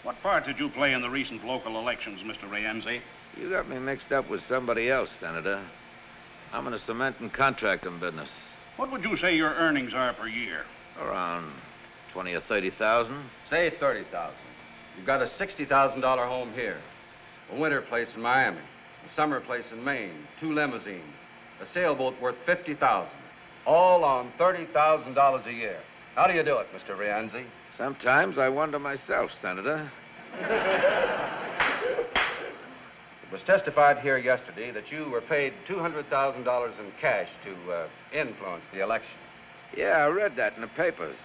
What part did you play in the recent local elections, Mr. Rienzi? You got me mixed up with somebody else, Senator. I'm in the cement and contracting business. What would you say your earnings are per year? Around 20 or 30,000. Say 30,000. You've got a $60,000 home here, a winter place in Miami, a summer place in Maine, 2 limousines, a sailboat worth 50,000, all on $30,000 a year. How do you do it, Mr. Rienzi? Sometimes I wonder myself, Senator. It was testified here yesterday that you were paid $200,000 in cash to influence the election. Yeah, I read that in the papers.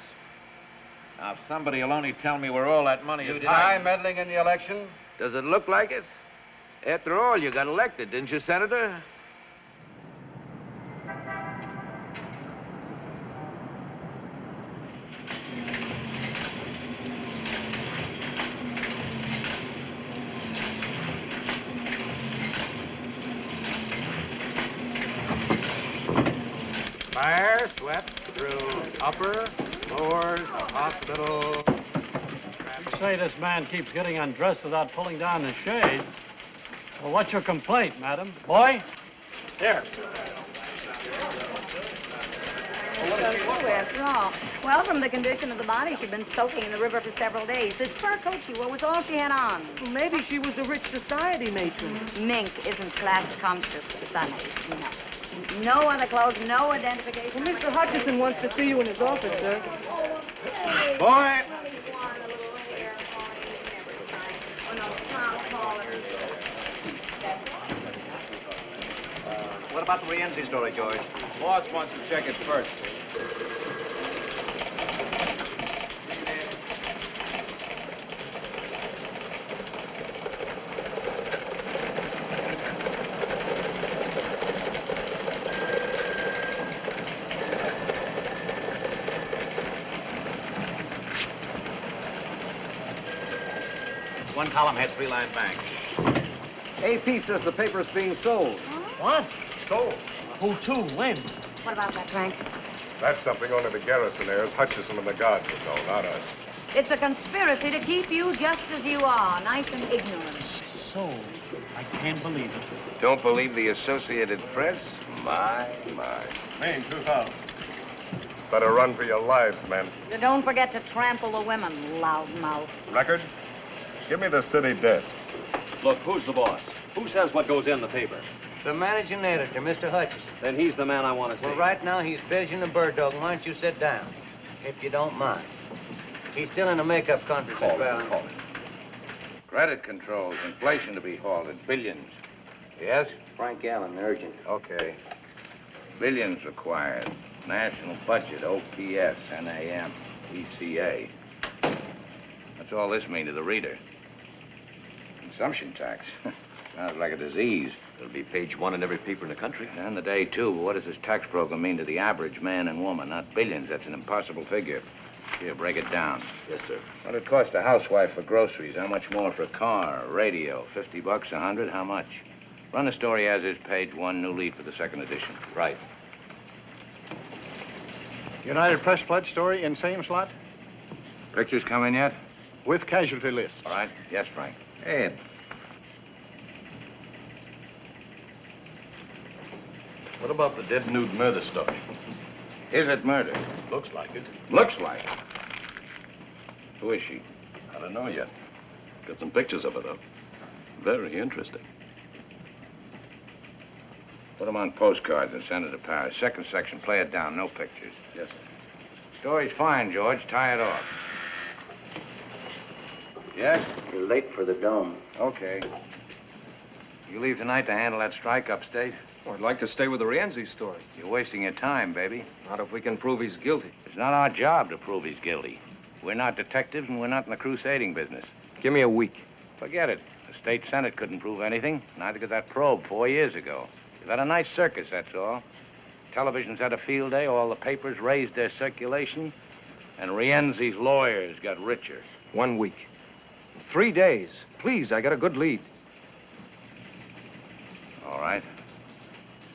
Now, if somebody will only tell me where all that money is hiding... meddling in the election? Does it look like it? After all, you got elected, didn't you, Senator? Fire swept through upper, floors, the hospital. You say this man keeps getting undressed without pulling down the shades. Well, what's your complaint, madam? Boy? Here. After all. Well, from the condition of the body, she'd been soaking in the river for several days. This fur coat she wore was all she had on. Well, maybe she was a rich society matron. Mink isn't class conscious, Sonny. No. No other clothes, no identification. Well, Mr. Hutchison wants to see you in his office, sir. Boy! What about the Rienzi story, George? Boss wants to check it first. One column had 3-line bank. AP says the paper's being sold. What? Sold? Who to? When? What about that, Frank? That's something only the garrisonaires, Hutchison and the guards would know, not us. It's a conspiracy to keep you just as you are, nice and ignorant. Sold? I can't believe it. Don't believe the Associated Press? My. Maine, 2,000. Better run for your lives, men. Don't forget to trample the women, loudmouth. Record? Give me the city desk. Look, who's the boss? Who says what goes in the paper? The managing editor, Mr. Hutchison. Then he's the man I want to see. Well, right now he's busy in the bird dog. Why don't you sit down, if you don't mind? He's still in a makeup conference. Call it. Credit controls, inflation to be halted, billions. Yes? Frank Allen, urgent. Okay. Billions required. National budget, OPS, NAM, U.S.A. What's all this mean to the reader? Consumption tax. Sounds like a disease. It'll be page 1 in every paper in the country. And the day, too. But what does this tax program mean to the average man and woman? Not billions. That's an impossible figure. Here, break it down. Yes, sir. What it cost a housewife for groceries? How much more for a car, a radio? $50, $100? How much? Run the story as is, page 1, new lead for the second edition. Right. United Press pledge story in same slot? Pictures come in yet? With casualty list. All right. Yes, Frank. Ed. What about the dead nude murder story? Is it murder? Looks like it. Looks like it. Who is she? I don't know yet. Got some pictures of her, though. Very interesting. Put them on postcards and send it to Paris. Second section, play it down, no pictures. Yes, sir. Story's fine, George. Tie it off. Yes? You're late for the dome. Okay. You leave tonight to handle that strike upstate? Well, I'd like to stay with the Rienzi story. You're wasting your time, baby. Not if we can prove he's guilty. It's not our job to prove he's guilty. We're not detectives, and we're not in the crusading business. Give me a week. Forget it. The state senate couldn't prove anything. Neither could that probe 4 years ago. You've had a nice circus, that's all. Television's had a field day. All the papers raised their circulation. And Rienzi's lawyers got richer. 1 week. 3 days. Please, I got a good lead. All right.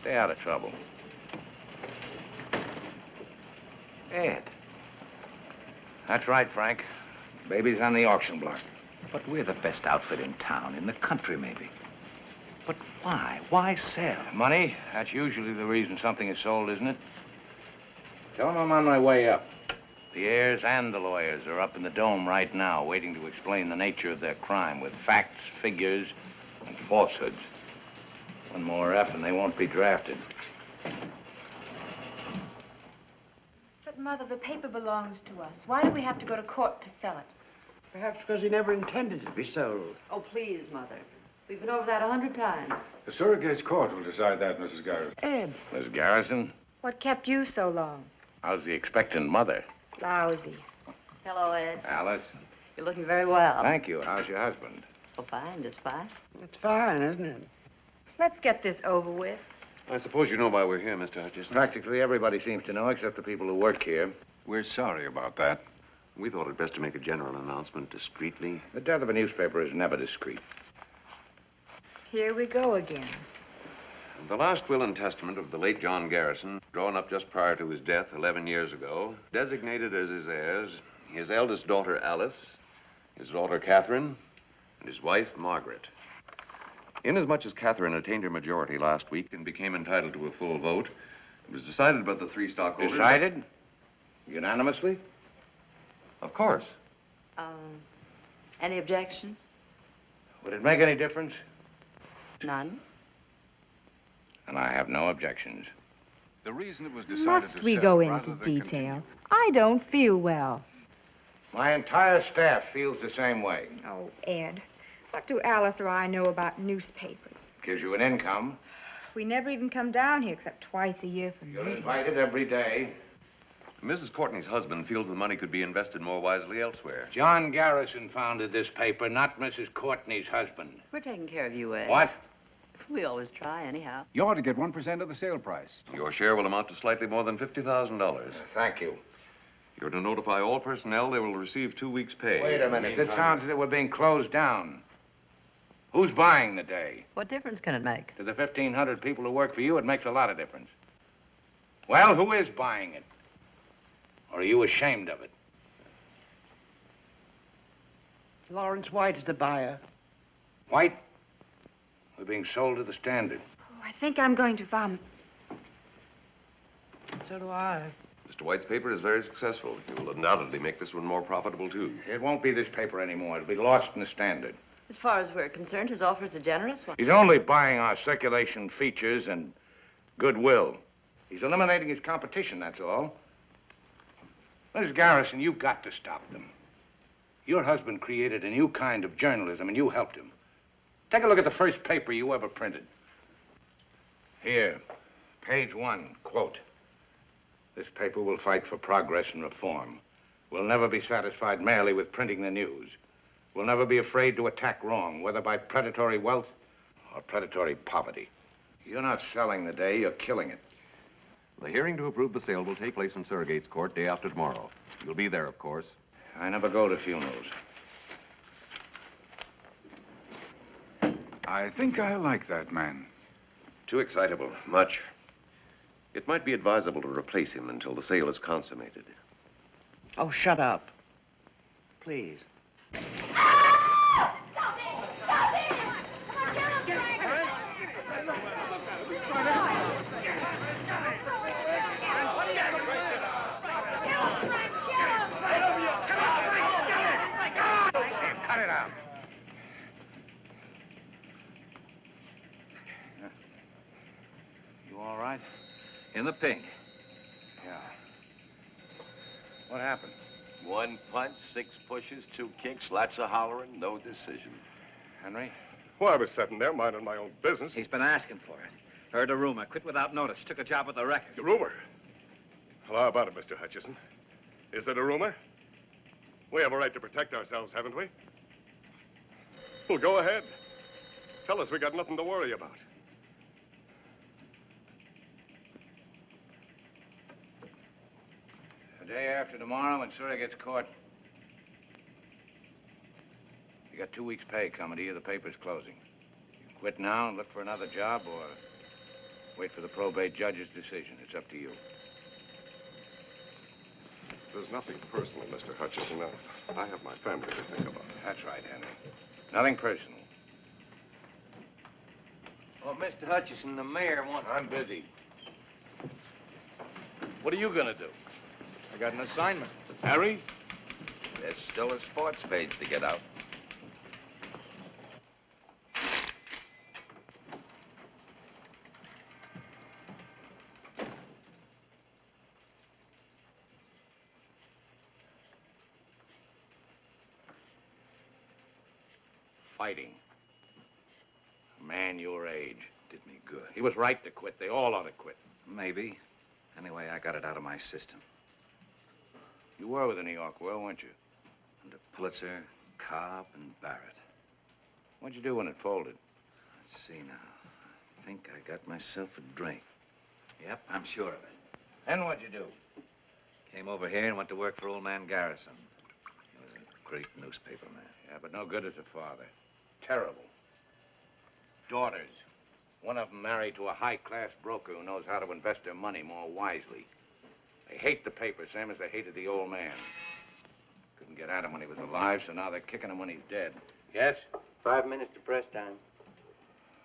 Stay out of trouble. Ed. That's right, Frank. Baby's on the auction block. But we're the best outfit in town, in the country maybe. But why? Why sell? Money? That's usually the reason something is sold, isn't it? Tell them I'm on my way up. The heirs and the lawyers are up in the dome right now, waiting to explain the nature of their crime with facts, figures, and falsehoods. One more F and they won't be drafted. But, Mother, the paper belongs to us. Why do we have to go to court to sell it? Perhaps because he never intended it to be sold. Oh, please, Mother. We've been over that 100 times. The surrogate's court will decide that, Mrs. Garrison. Ed. Miss Garrison, What kept you so long? how's the expectant mother? Lousy. Hello, Ed. Alice? You're looking very well. Thank you. How's your husband? Oh, fine, just fine. It's fine, isn't it? Let's get this over with. I suppose you know why we're here, Mr. Hutchison. Practically everybody seems to know, except the people who work here. We're sorry about that. We thought it best to make a general announcement discreetly. The death of a newspaper is never discreet. Here we go again. The last will and testament of the late John Garrison, drawn up just prior to his death 11 years ago, designated as his heirs his eldest daughter, Alice, his daughter, Catherine, and his wife, Margaret. Inasmuch as Catherine attained her majority last week and became entitled to a full vote, it was decided by the three stockholders... Decided? Unanimously? Of course. Any objections? Would it make any difference? None. And I have no objections. The reason it was decided Must we go into detail? I don't feel well. My entire staff feels the same way. Oh, Ed, what do Alice or I know about newspapers? Gives you an income. We never even come down here except twice a year for You're meetings. invited every day. Mrs. Courtney's husband feels the money could be invested more wisely elsewhere. John Garrison founded this paper, not Mrs. Courtney's husband. We're taking care of you, Ed. What? We always try, anyhow. You ought to get 1% of the sale price. Your share will amount to slightly more than $50,000. Thank you. You're to notify all personnel they will receive 2 weeks' pay. Wait a minute. This sounds as if we're being closed down. Who's buying the day? What difference can it make? To the 1,500 people who work for you, it makes a lot of difference. Well, who is buying it? Or are you ashamed of it? Lawrence White is the buyer. White? We're being sold to the Standard. Oh, I think I'm going to vomit. So do I. Mr. White's paper is very successful. He will undoubtedly make this one more profitable, too. It won't be this paper anymore. It'll be lost in the Standard. As far as we're concerned, his offer is a generous one. He's only buying our circulation features and goodwill. He's eliminating his competition, that's all. Mrs. Garrison, you've got to stop them. Your husband created a new kind of journalism, and you helped him. Take a look at the first paper you ever printed. Here, page 1, quote. This paper will fight for progress and reform. We'll never be satisfied merely with printing the news. We'll never be afraid to attack wrong, whether by predatory wealth or predatory poverty. You're not selling the day, you're killing it. The hearing to approve the sale will take place in Surrogate's Court day after tomorrow. You'll be there, of course. I never go to funerals. I think I like that man. Too excitable, much. It might be advisable to replace him until the sale is consummated. Oh, shut up. Please. Cut it out. You all right? In the pink. Yeah. What happened? 1 punch, 6 pushes, 2 kicks, lots of hollering, no decision. Henry? Well, I was sitting there minding my own business. He's been asking for it. Heard a rumor, quit without notice, took a job at the record. The rumor? Well, how about it, Mr. Hutchison? Is it a rumor? We have a right to protect ourselves, haven't we? Well, go ahead. Tell us we got nothing to worry about. The day after tomorrow in Surrogate's Court. You got 2 weeks' pay coming to you. The paper's closing. You can quit now and look for another job or wait for the probate judge's decision. It's up to you. There's nothing personal, Mr. Hutchison. I have my family to think about. That's right, Henry. Nothing personal. Well, Mr. Hutchison, the mayor wants... I'm busy. What are you gonna do? I got an assignment. Harry? There's still a sports page to get out. Fighting. A man your age. Did me good. He was right to quit. They all ought to quit. Maybe. Anyway, I got it out of my system. You were with the New York World, weren't you? Under Pulitzer, Cobb, and Barrett. What'd you do when it folded? Let's see now. I think I got myself a drink. Yep, I'm sure of it. Then what'd you do? Came over here and went to work for old man Garrison. He was a great newspaper man. Yeah, but no good as a father. Terrible. Daughters. One of them married to a high-class broker who knows how to invest their money more wisely. They hate the paper, same as they hated the old man. Couldn't get at him when he was alive, so now they're kicking him when he's dead. Yes? 5 minutes to press time.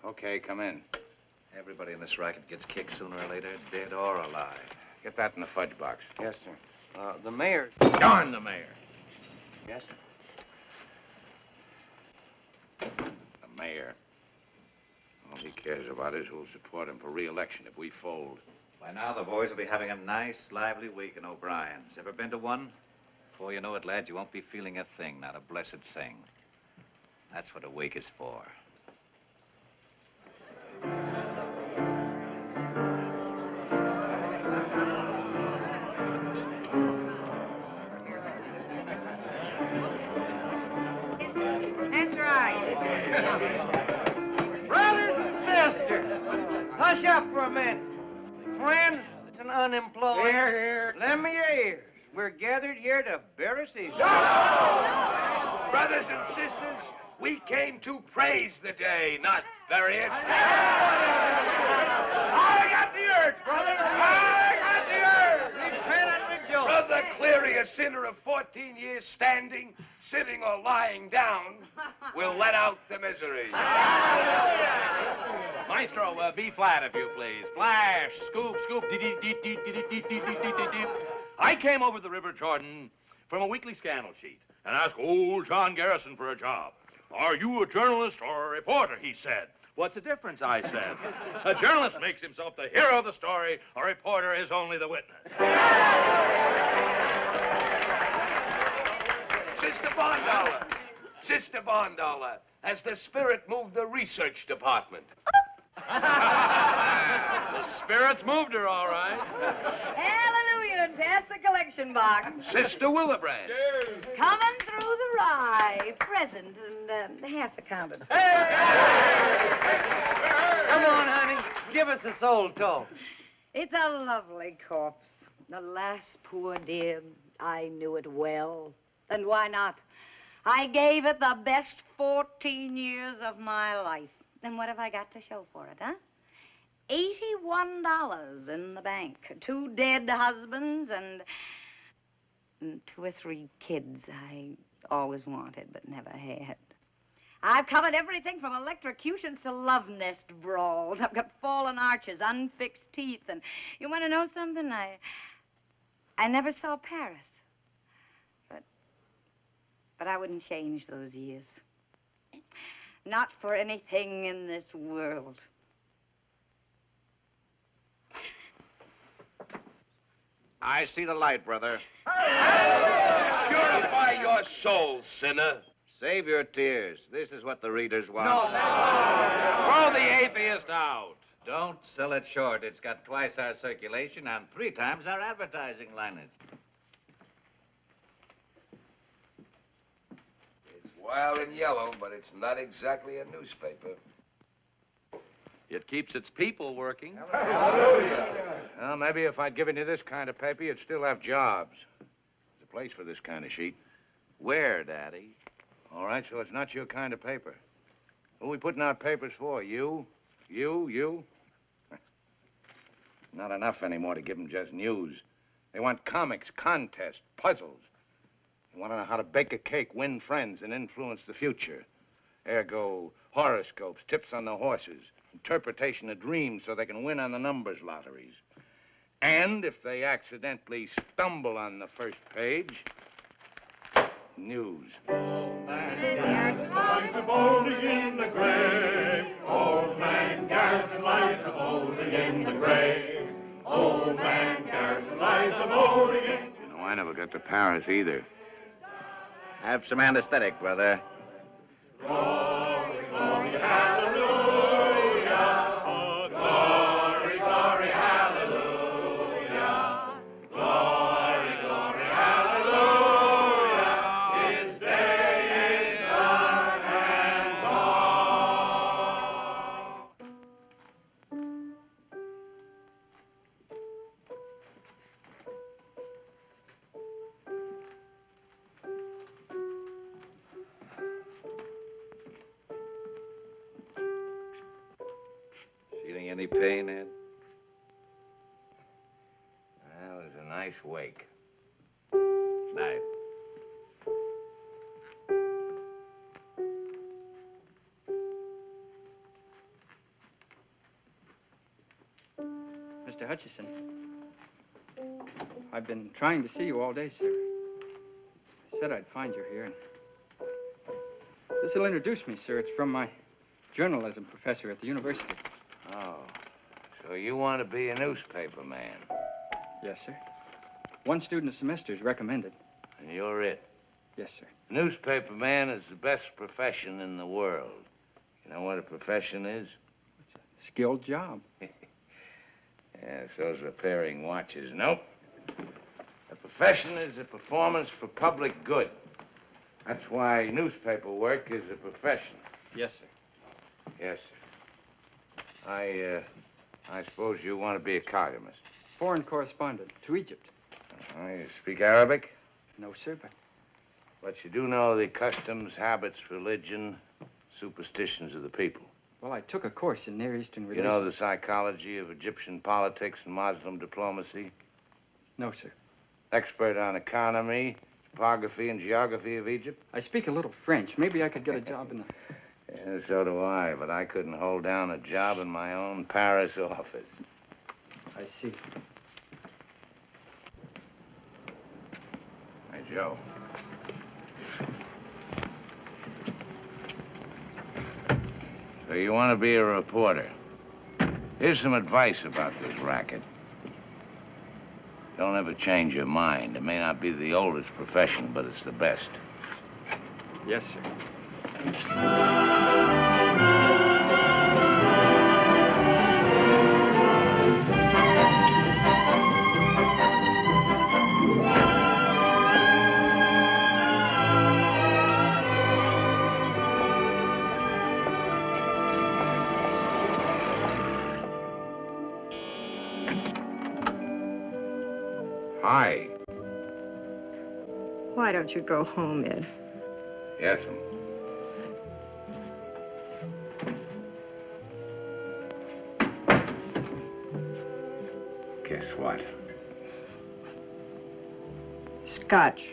Okay, come in. Everybody in this racket gets kicked sooner or later, dead or alive. Get that in the fudge box. Yes, sir. The mayor... Darn the mayor. Yes, sir. The mayor. All he cares about is who'll support him for re-election if we fold. By now, the boys will be having a nice, lively week in O'Brien's. Ever been to one? Before you know it, lads, you won't be feeling a thing, not a blessed thing. That's what a week is for. That's right. Brothers and sisters, hush up for a minute. Friends and unemployed. Here, here. Lend me your ears. We're gathered here to bury Caesar. Brothers and sisters, we came to praise the day, not bury it. I got the urge, brother. I got the urge. Repent and rejoice. Brother Cleary, a sinner of 14 years standing, sitting or lying down, will let out the misery. Maestro, B flat, if you please. Flash, scoop, scoop, I came over the River Jordan from a weekly scandal sheet and asked old John Garrison for a job. Are you a journalist or a reporter, he said. What's the difference, I said. A journalist makes himself the hero of the story. A reporter is only the witness. Sister Bondollar, has the spirit moved the research department? The spirit's moved her, all right. Hallelujah, and pass the collection box. Sister Willebrand. Coming through the rye, present, and half accounted. Come on, honey. Give us a soul toast. It's a lovely corpse. Alas, poor dear, I knew it well. And why not? I gave it the best 14 years of my life. And what have I got to show for it, huh? $81 in the bank. 2 dead husbands and 2 or 3 kids I always wanted but never had. I've covered everything from electrocutions to love nest brawls. I've got fallen arches, unfixed teeth, and you want to know something? I never saw Paris. But I wouldn't change those years. Not for anything in this world. I see the light, brother. Purify your soul, sinner. Save your tears. This is what the readers want. Throw the atheist out. Don't sell it short. It's got twice our circulation and 3 times our advertising lineage. It's wild and yellow, but it's not exactly a newspaper. It keeps its people working. Well, maybe if I'd given you this kind of paper, you'd still have jobs. There's a place for this kind of sheet. Where, Daddy? All right, so it's not your kind of paper. Who are we putting out papers for? You? You? Not enough anymore to give them just news. They want comics, contests, puzzles. They want to know how to bake a cake, win friends, and influence the future. Ergo, horoscopes, tips on the horses, interpretation of dreams so they can win on the numbers lotteries. And if they accidentally stumble on the first page, news. Old man Garrison lies a molding in the grave. Old man Garrison lies a molding in the grave. Old man Garrison lies a molding in. You know, I never got to Paris either. Have some anesthetic, brother. Glory, glory, hallelujah. Glory, glory, hallelujah. Glory, glory, hallelujah. His day is done and gone. Feeling any pain, Ed? That was a nice wake. Night. Mr. Hutchison, I've been trying to see you all day, sir. I said I'd find you here. This'll introduce me, sir. It's from my journalism professor at the university. Oh, so you want to be a newspaper man? Yes, sir. One student a semester is recommended. And you're it? Yes, sir. Newspaper man is the best profession in the world. You know what a profession is? It's a skilled job. Yeah, so's repairing watches. Nope. A profession is a performance for public good. That's why newspaper work is a profession. Yes, sir. Yes, sir. I suppose you want to be a cartoonist. Foreign correspondent to Egypt. You speak Arabic? No, sir, But you do know the customs, habits, religion, superstitions of the people. Well, I took a course in Near Eastern You relations. know the psychology of Egyptian politics and Muslim diplomacy? No, sir. Expert on economy, topography, and geography of Egypt? I speak a little French. Maybe I could get a job in the... Yeah, so do I, but I couldn't hold down a job in my own Paris office. I see. Hey, Joe. So you want to be a reporter. Here's some advice about this racket. Don't ever change your mind. It may not be the oldest profession, but it's the best. Yes, sir. Hi. Why don't you go home, Ed? Yes'm. Guess what? Scotch.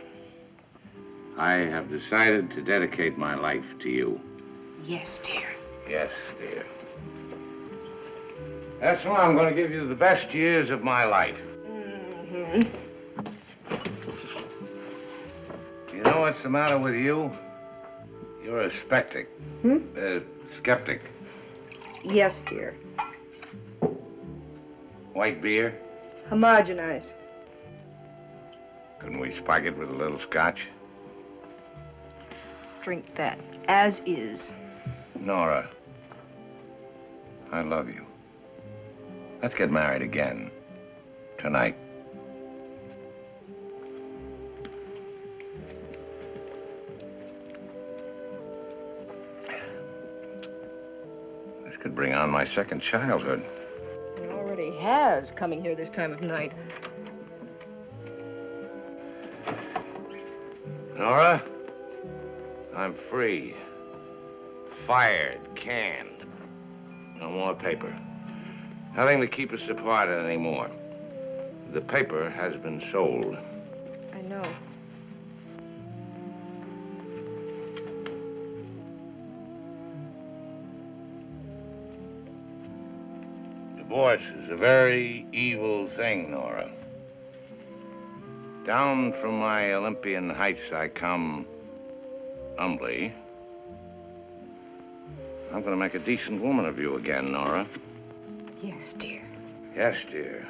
I have decided to dedicate my life to you. Yes, dear. Yes, dear. That's why I'm going to give you the best years of my life. Mm-hmm. You know what's the matter with you? You're a skeptic. Skeptic. Yes, dear. White beer? Homogenized. Couldn't we spike it with a little scotch? Drink that, as is. Nora, I love you. Let's get married again. Tonight. This could bring on my second childhood. It already has, coming here this time of night. Nora, I'm free. Fired, canned. No more paper. Nothing to keep us apart anymore. The paper has been sold. I know. Divorce is a very evil thing, Nora. Down from my Olympian heights I come humbly. I'm going to make a decent woman of you again, Nora. Yes, dear. Yes, dear.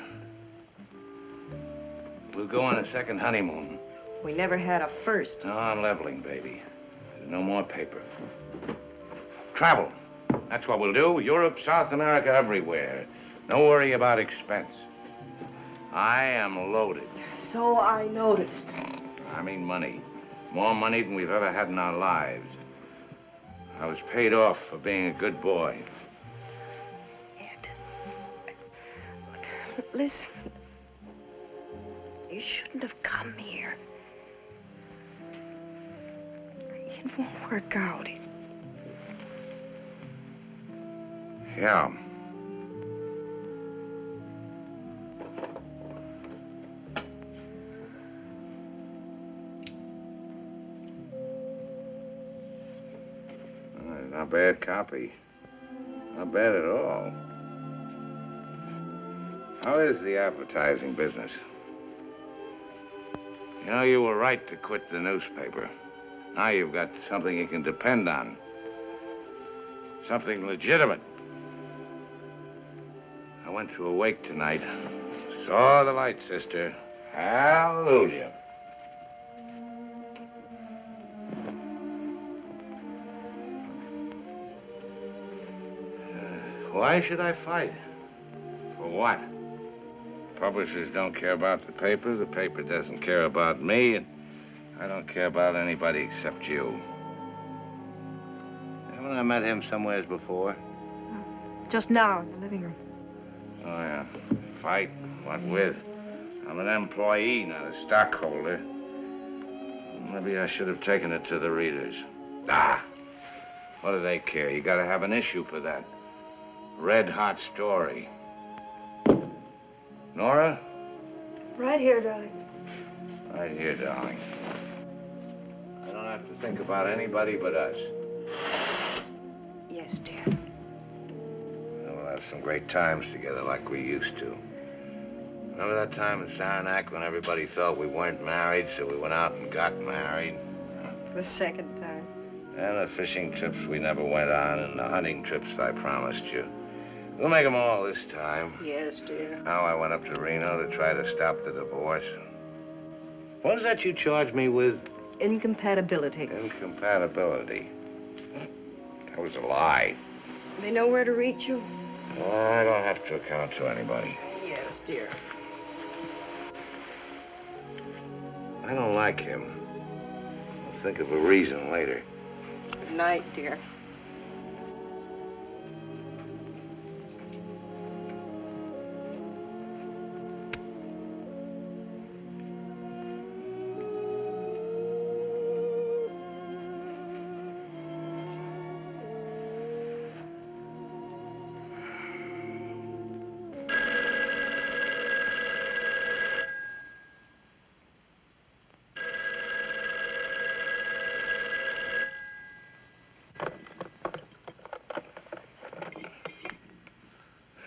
We'll go on a second honeymoon. We never had a first. No, I'm leveling, baby. There's no more paper. Travel. That's what we'll do. Europe, South America, everywhere. No worry about expense. I am loaded. So I noticed. I mean money. More money than we've ever had in our lives. I was paid off for being a good boy. Ed, look, listen. You shouldn't have come here. It won't work out. Yeah. Not bad copy. Not bad at all. How is the advertising business? You know, you were right to quit the newspaper. Now you've got something you can depend on. Something legitimate. I went to a wake tonight. Saw the light, sister. Hallelujah. Why should I fight? For what? Publishers don't care about the paper doesn't care about me, and I don't care about anybody except you. Haven't I met him somewheres before? Just now in the living room. Oh, yeah. Fight? What with? I'm an employee, not a stockholder. Maybe I should have taken it to the readers. Ah! What do they care? You gotta have an issue for that. Red-hot story. Nora? Right here, darling. Right here, darling. I don't have to think about anybody but us. Yes, dear. We'll have some great times together like we used to. Remember that time in Saranac when everybody thought we weren't married, so we went out and got married? The second time. And the fishing trips we never went on, and the hunting trips I promised you. We'll make them all this time. Yes, dear. Now I went up to Reno to try to stop the divorce. What is that you charged me with? Incompatibility. Incompatibility. That was a lie. They know where to reach you? I don't have to account to anybody. Yes, dear. I don't like him. I'll think of a reason later. Good night, dear.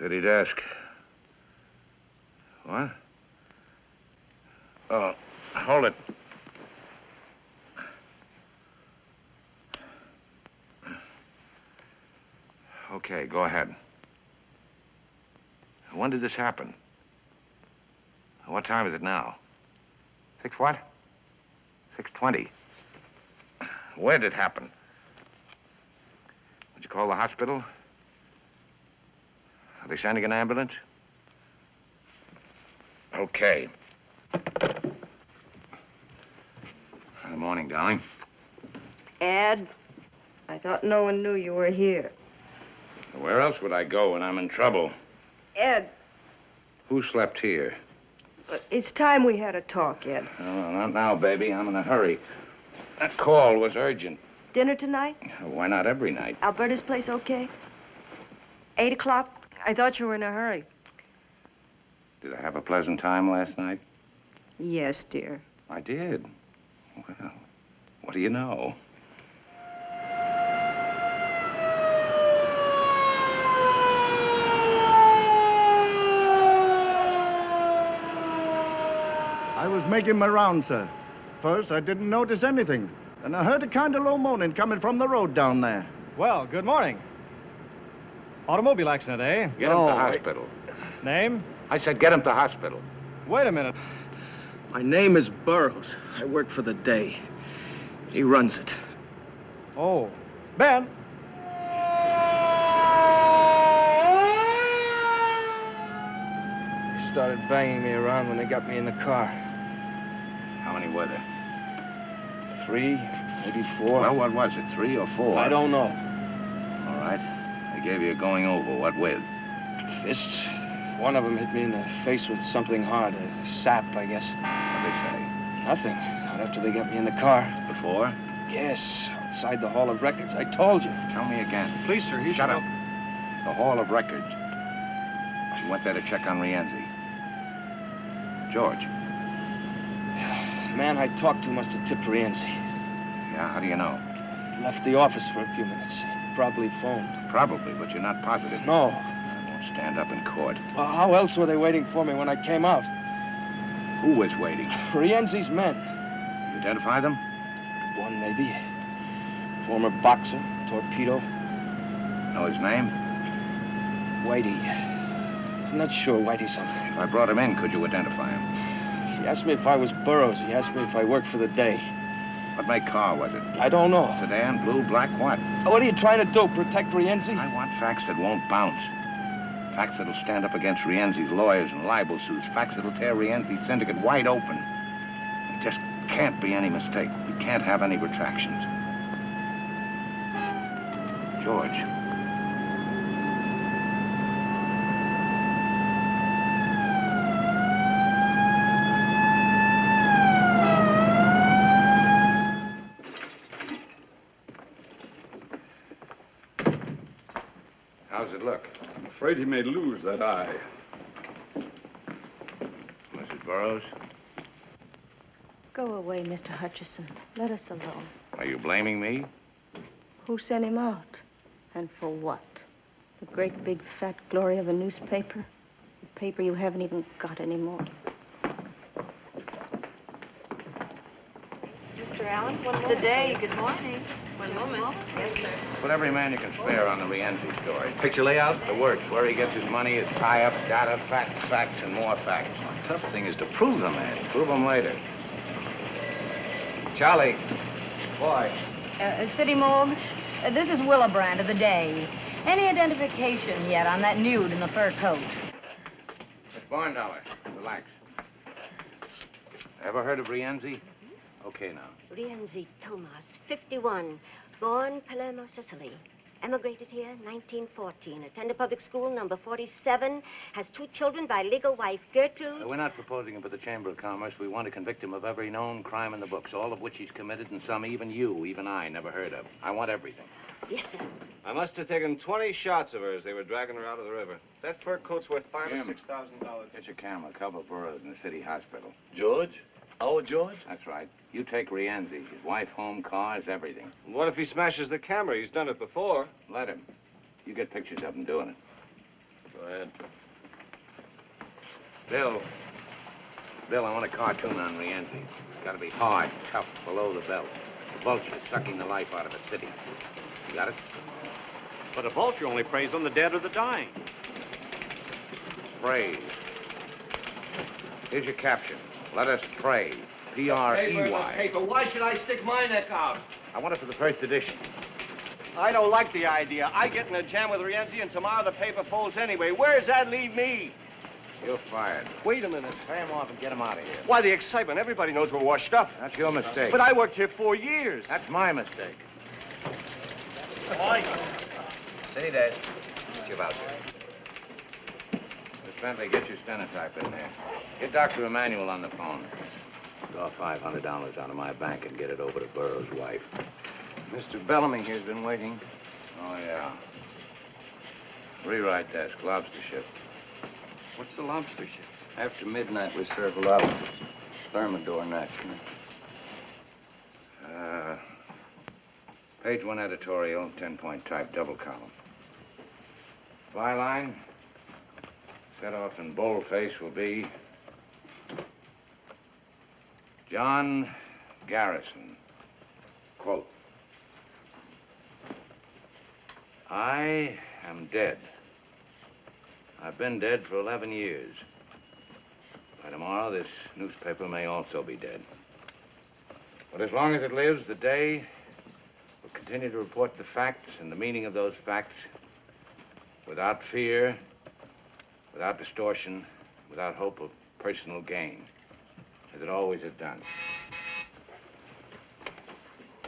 City desk. What? Oh, hold it. Okay, go ahead. When did this happen? What time is it now? 6 what? 6:20. Where did it happen? Did you call the hospital? Are they sending an ambulance? Okay. Good morning, darling. Ed, I thought no one knew you were here. Where else would I go when I'm in trouble? Ed, Who slept here? it's time we had a talk, Ed. Oh, not now, baby. I'm in a hurry. That call was urgent. Dinner tonight? Why not every night? Alberta's place okay? 8 o'clock? I thought you were in a hurry. Did I have a pleasant time last night? Yes, dear. I did. Well, what do you know? I was making my round, sir. First, I didn't notice anything. And I heard a kind of low moaning coming from the road down there. Well, good morning. Automobile accident, eh? Get him to hospital. Name? I said get him to hospital. Wait a minute. My name is Burroughs. I work for the day. He runs it. Oh. Ben. They started banging me around when they got me in the car. How many were there? 3, maybe 4. Well, what was it, 3 or 4? I don't know. All right. They gave you a going over. What with? Fists. One of them hit me in the face with something hard, a sap, I guess. What'd they say? Nothing. Not after they got me in the car. Before? Yes, outside the Hall of Records. I told you. Tell me again. Please, sir, Shut up. The Hall of Records. You went there to check on Rienzi. George. The man I talked to must have tipped Rienzi. Yeah, how do you know? He left the office for a few minutes. He probably phoned. Probably, but you're not positive. No. I won't stand up in court. Well, how else were they waiting for me when I came out? Who was waiting? Rienzi's men. You identify them? One, maybe. Former boxer, torpedo. Know his name? Whitey. I'm not sure Whitey something. If I brought him in, could you identify him? He asked me if I was Burroughs. He asked me if I worked for the day. What make car was it? I don't know. Sedan, blue, black, what? What are you trying to do, protect Rienzi? I want facts that won't bounce. Facts that'll stand up against Rienzi's lawyers and libel suits. Facts that'll tear Rienzi's syndicate wide open. There just can't be any mistake. We can't have any retractions. George. How's it look? I'm afraid he may lose that eye. Mrs. Burroughs? Go away, Mr. Hutchison. Let us alone. Are you blaming me? Who sent him out? And for what? The great big fat glory of a newspaper? A paper you haven't even got anymore. Mr. Allen, one moment. Today, good morning. One moment. Yes, sir. Put every man you can spare on the Rienzi story. Picture layout? The works, where he gets his money, his tie-ups, data, facts, and more facts. The tough thing is to prove them, man. Prove them later. Charlie. Boy. City Morgue, this is Willebrand of the Day. Any identification yet on that nude in the fur coat? Miss Barndollar, relax. Ever heard of Rienzi? Okay, now. Rienzi Tomas, 51, born Palermo, Sicily. Emigrated here, 1914. Attended public school, number 47. Has 2 children by legal wife, Gertrude. We're not proposing him for the Chamber of Commerce. We want to convict him of every known crime in the books, all of which he's committed, and some even you, even I, never heard of. I want everything. Yes, sir. I must have taken 20 shots of her as they were dragging her out of the river. That fur coat's worth $5,000 or $6,000. Get your camera, cover Burroughs in the city hospital. George? Our George? That's right. You take Rienzi, his wife, home, cars, everything. What if he smashes the camera? He's done it before. Let him. You get pictures of him doing it. Go ahead. Bill, I want a cartoon on Rienzi. It's got to be hard, tough, below the belt. The vulture sucking the life out of a city. You got it? But a vulture only preys on the dead or the dying. Praise. Here's your caption. Let us pray. P-R-E-Y. Paper. Why should I stick my neck out? I want it for the first edition. I don't like the idea. I get in a jam with Rienzi, and tomorrow the paper folds anyway. Where does that leave me? You're fired. Wait a minute. Pay him off and get him out of here. Why, the excitement. Everybody knows we're washed up. That's your mistake. But I worked here 4 years. That's my mistake. Why? See that? What you about there? Miss Bentley, get your stenotype in there. Get Dr. Emanuel on the phone. Draw $500 out of my bank and get it over to Burroughs' wife. Mr. Bellamy here's been waiting. Oh, yeah. Rewrite desk, lobster ship. What's the lobster ship? After midnight, we serve a lot of thermidor naturally. Page 1 editorial, 10-point type, double column. Byline, set off in boldface, will be John Garrison. Quote, I am dead. I've been dead for 11 years. By tomorrow, this newspaper may also be dead. But as long as it lives, the day will continue to report the facts and the meaning of those facts without fear, without distortion, without hope of personal gain, as it always has done.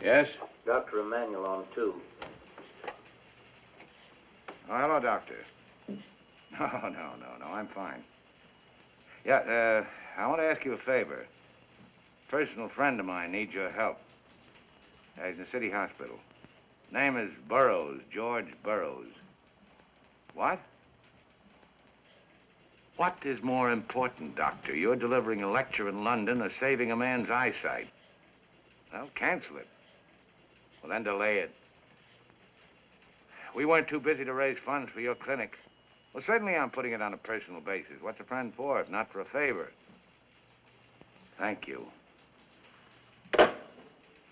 Yes? Dr. Emanuel on 2. Oh, hello, doctor. No, I'm fine. Yeah, I want to ask you a favor. A personal friend of mine needs your help. He's in the city hospital. Name is Burroughs, George Burroughs. What? What is more important, doctor? You're delivering a lecture in London or saving a man's eyesight? Well, cancel it. Well, then delay it. We weren't too busy to raise funds for your clinic. Well, certainly I'm putting it on a personal basis. What's a friend for if not for a favor? Thank you. A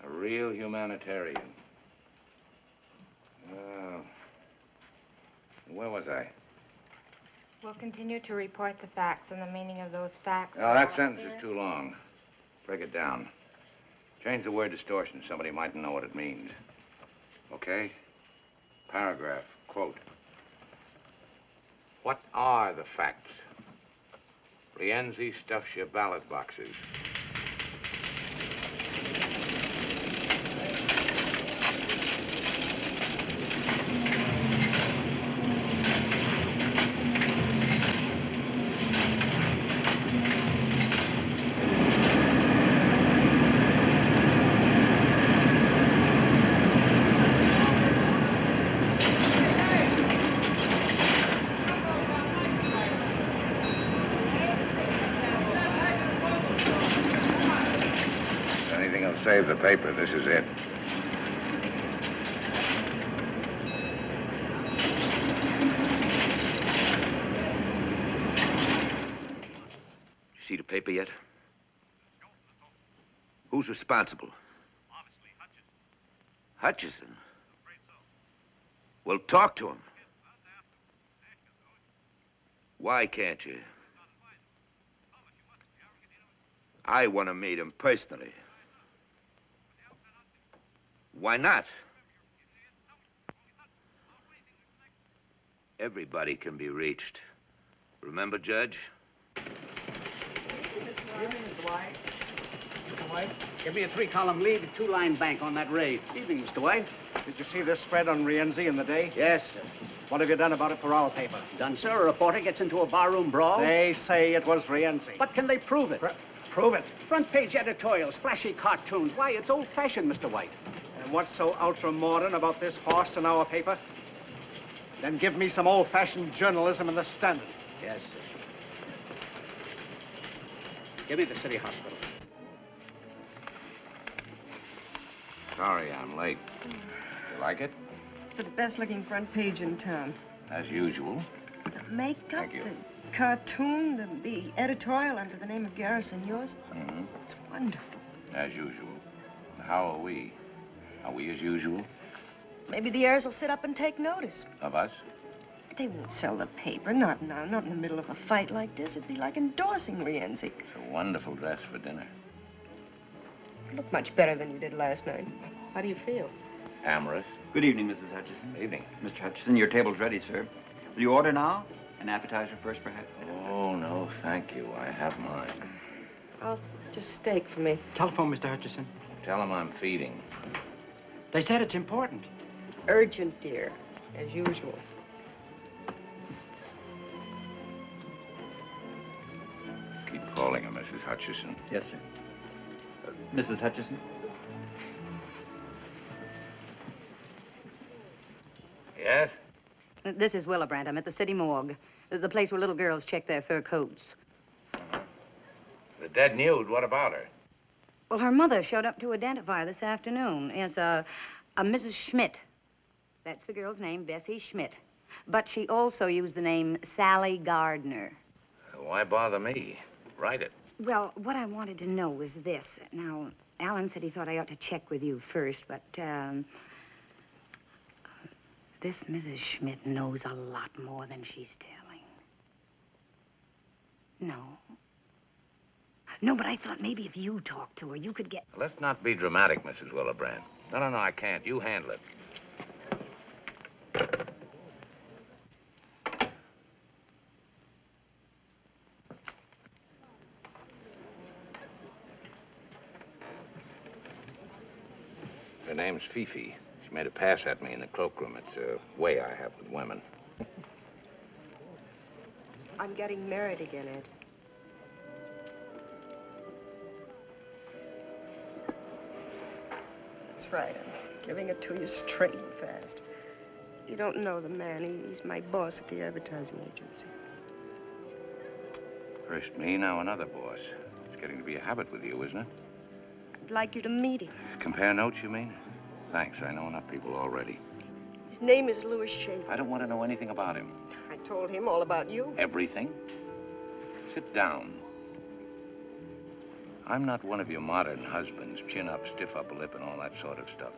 real humanitarian. Where was I? We'll continue to report the facts and the meaning of those facts. Oh, that sentence is too long. Break it down. Change the word distortion. Somebody mightn't know what it means. Okay? Paragraph. Quote. What are the facts? Rienzi stuffs your ballot boxes. Save the paper. This is it. You see the paper yet? Who's responsible? Obviously, Hutchison. Hutchison? Well, talk to him. Why can't you? I want to meet him personally. Why not? Everybody can be reached. Remember, Judge? Evening, Mr. White. Mr. White, give me a 3-column lead, a 2-line bank on that raid. Evening, Mr. White. Did you see this spread on Rienzi in the day? Yes, sir. What have you done about it for our paper? Done, sir. A reporter gets into a barroom brawl. They say it was Rienzi. But can they prove it? Prove it. Front page editorials, flashy cartoons. Why, it's old-fashioned, Mr. White. And what's so ultra-modern about this horse in our paper? Then give me some old-fashioned journalism in the Standard. Yes, sir. Give me the city hospital. Sorry I'm late. You like it? It's the best-looking front page in town. As usual. The makeup, Thank you. the cartoon, the editorial under the name of Garrison, yours. Mm-hmm. It's wonderful. As usual. How are we? Are we as usual? Maybe the heirs will sit up and take notice. Of us? They won't sell the paper, not now, not in the middle of a fight like this. It'd be like endorsing Rienzi. It's a wonderful dress for dinner. You look much better than you did last night. How do you feel? Amorous. Good evening, Mrs. Hutchison. Evening. Mr. Hutchison, your table's ready, sir. Will you order now? An appetizer first, perhaps? Oh, no, thank you. I have mine. Oh, just steak for me. Telephone, Mr. Hutchison. Tell him I'm feeding. They said it's important. Urgent, dear, as usual. Keep calling her, Mrs. Hutchison. Yes, sir. Mrs. Hutchison? Yes? This is Willibrandt. I'm at the city morgue. The place where little girls check their fur coats. The dead nude, what about her? Well, her mother showed up to identify her this afternoon as a Mrs. Schmidt. That's the girl's name, Bessie Schmidt. But she also used the name Sally Gardner. Why bother me? Write it. Well, what I wanted to know was this. Now, Alan said he thought I ought to check with you first, but, this Mrs. Schmidt knows a lot more than she's telling. No. No, but I thought maybe if you talked to her, you could get... Let's not be dramatic, Mrs. Willebrand. No, I can't. You handle it. Her name's Fifi. She made a pass at me in the cloakroom. It's a way I have with women. I'm getting married again, Ed. That's right. I'm giving it to you straight and fast. You don't know the man. He's my boss at the advertising agency. First me, now another boss. It's getting to be a habit with you, isn't it? I'd like you to meet him. Compare notes, you mean? Thanks, I know enough people already. His name is Louis Schaefer. I don't want to know anything about him. I told him all about you. Everything? Sit down. I'm not one of your modern husbands, chin up, stiff upper lip, and all that sort of stuff.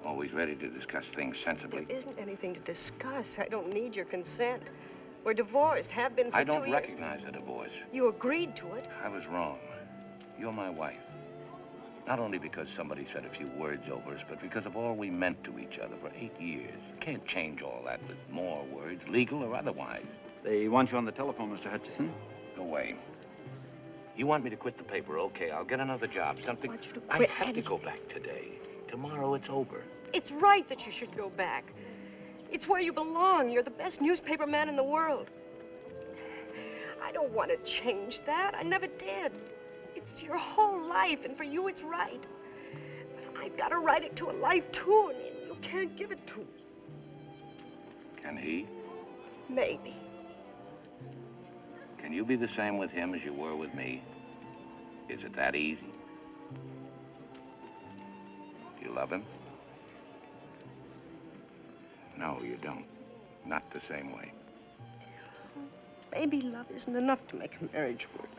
Always ready to discuss things sensibly. There isn't anything to discuss. I don't need your consent. We're divorced, have been for 2 years. I don't recognize the divorce. You agreed to it. I was wrong. You're my wife. Not only because somebody said a few words over us, but because of all we meant to each other for 8 years. You can't change all that with more words, legal or otherwise. They want you on the telephone, Mr. Hutchison. Go away. You want me to quit the paper? Okay, I'll get another job, something... I want you to quit. I have to go back today. Tomorrow it's over. It's right that you should go back. It's where you belong. You're the best newspaper man in the world. I don't want to change that. I never did. It's your whole life, and for you, it's right. I've got to write it to a life tune, and you can't give it to me. Can he? Maybe. Can you be the same with him as you were with me? Is it that easy? Do you love him? No, you don't. Not the same way. Maybe love isn't enough to make a marriage work.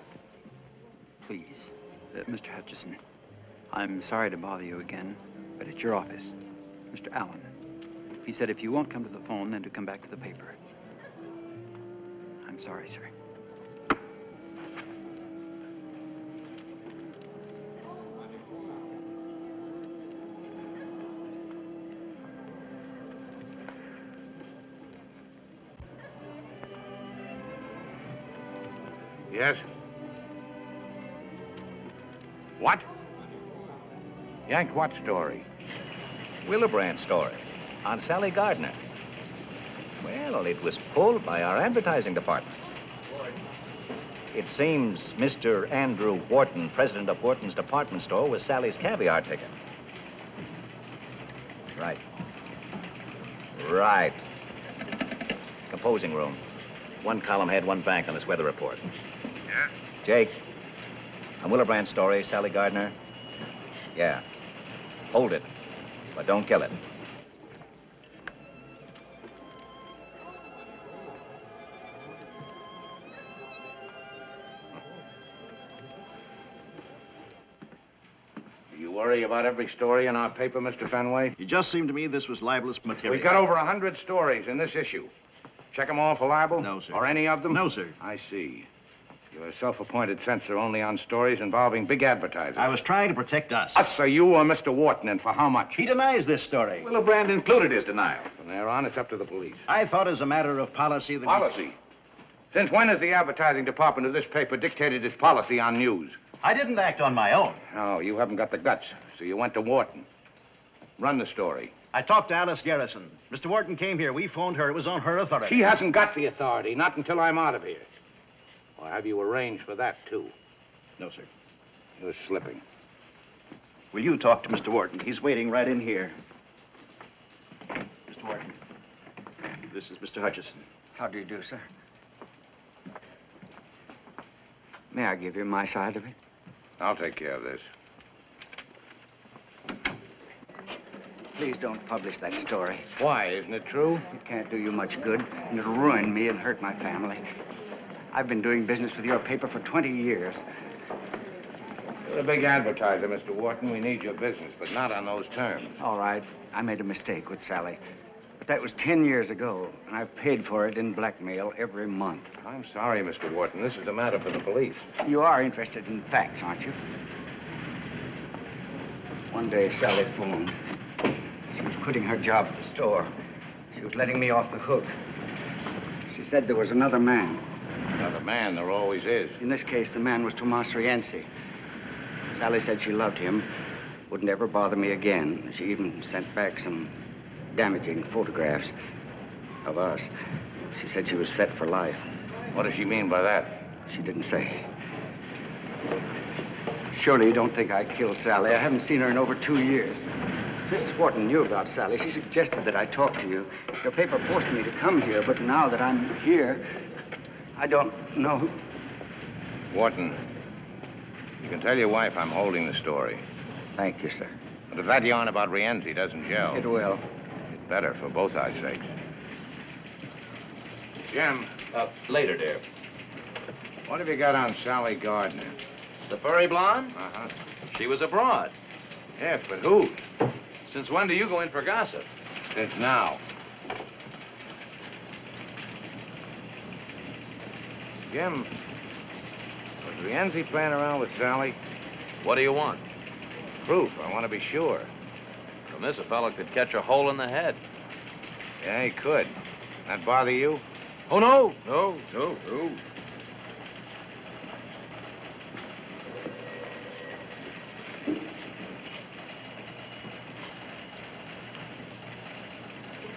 Please, Mr. Hutchison, I'm sorry to bother you again, but at your office, Mr. Allen. He said if you won't come to the phone, then to come back to the paper. I'm sorry, sir. Yes? What? Yank what story? Willebrand story on Sally Gardner. Well, it was pulled by our advertising department. It seems Mr. Andrew Wharton, president of Wharton's department store, was Sally's caviar ticket. Right. Right. Composing room. One column had one bank on this weather report. Yeah? Jake, on Willebrand's story, Sally Gardner. Yeah. Hold it, but don't kill it. Do you worry about every story in our paper, Mr. Fenway? It just seemed to me this was libelous material. We've got over 100 stories in this issue. Check them all for libel? No, sir. Or any of them? No, sir. I see. You're a self-appointed censor only on stories involving big advertising. I was trying to protect us. Us, or you, or Mr. Wharton, and for how much? He denies this story. Willebrand included his denial. From there on, it's up to the police. I thought as a matter of policy that... Policy? Since when has the advertising department of this paper dictated its policy on news? I didn't act on my own. No, you haven't got the guts, so you went to Wharton. Run the story. I talked to Alice Garrison. Mr. Wharton came here. We phoned her. It was on her authority. She hasn't got the authority, not until I'm out of here. Or have you arranged for that, too? No, sir. You're slipping. Will you talk to Mr. Wharton? He's waiting right in here. Mr. Wharton, this is Mr. Hutchison. How do you do, sir? May I give you my side of it? I'll take care of this. Please don't publish that story. Why? Isn't it true? It can't do you much good, and it'll ruin me and hurt my family. I've been doing business with your paper for 20 years. You're a big advertiser, Mr. Wharton. We need your business, but not on those terms. All right. I made a mistake with Sally. But that was 10 years ago, and I've paid for it in blackmail every month. I'm sorry, Mr. Wharton. This is a matter for the police. You are interested in facts, aren't you? One day, Sally phoned. She was quitting her job at the store. She was letting me off the hook. She said there was another man. Another man? There always is. In this case, the man was Tomas Rienzi. Sally said she loved him, wouldn't ever bother me again. She even sent back some damaging photographs of us. She said she was set for life. What does she mean by that? She didn't say. Surely you don't think I killed Sally. I haven't seen her in over 2 years. Mrs. Wharton knew about Sally. She suggested that I talk to you. Your paper forced me to come here, but now that I'm here, I don't know who... Wharton, you can tell your wife I'm holding the story. Thank you, sir. But if that yarn about Rienzi doesn't gel... It will. It better, for both our sakes. Jim. Later, dear. What have you got on Sally Gardner? The furry blonde? Uh-huh. She was abroad. Yes, but who? Since when do you go in for gossip? Since now. Jim, was Rienzi playing around with Sally? What do you want? Proof. I want to be sure. From this, a fellow could catch a hole in the head. Yeah, he could. That bother you? Oh, no. No.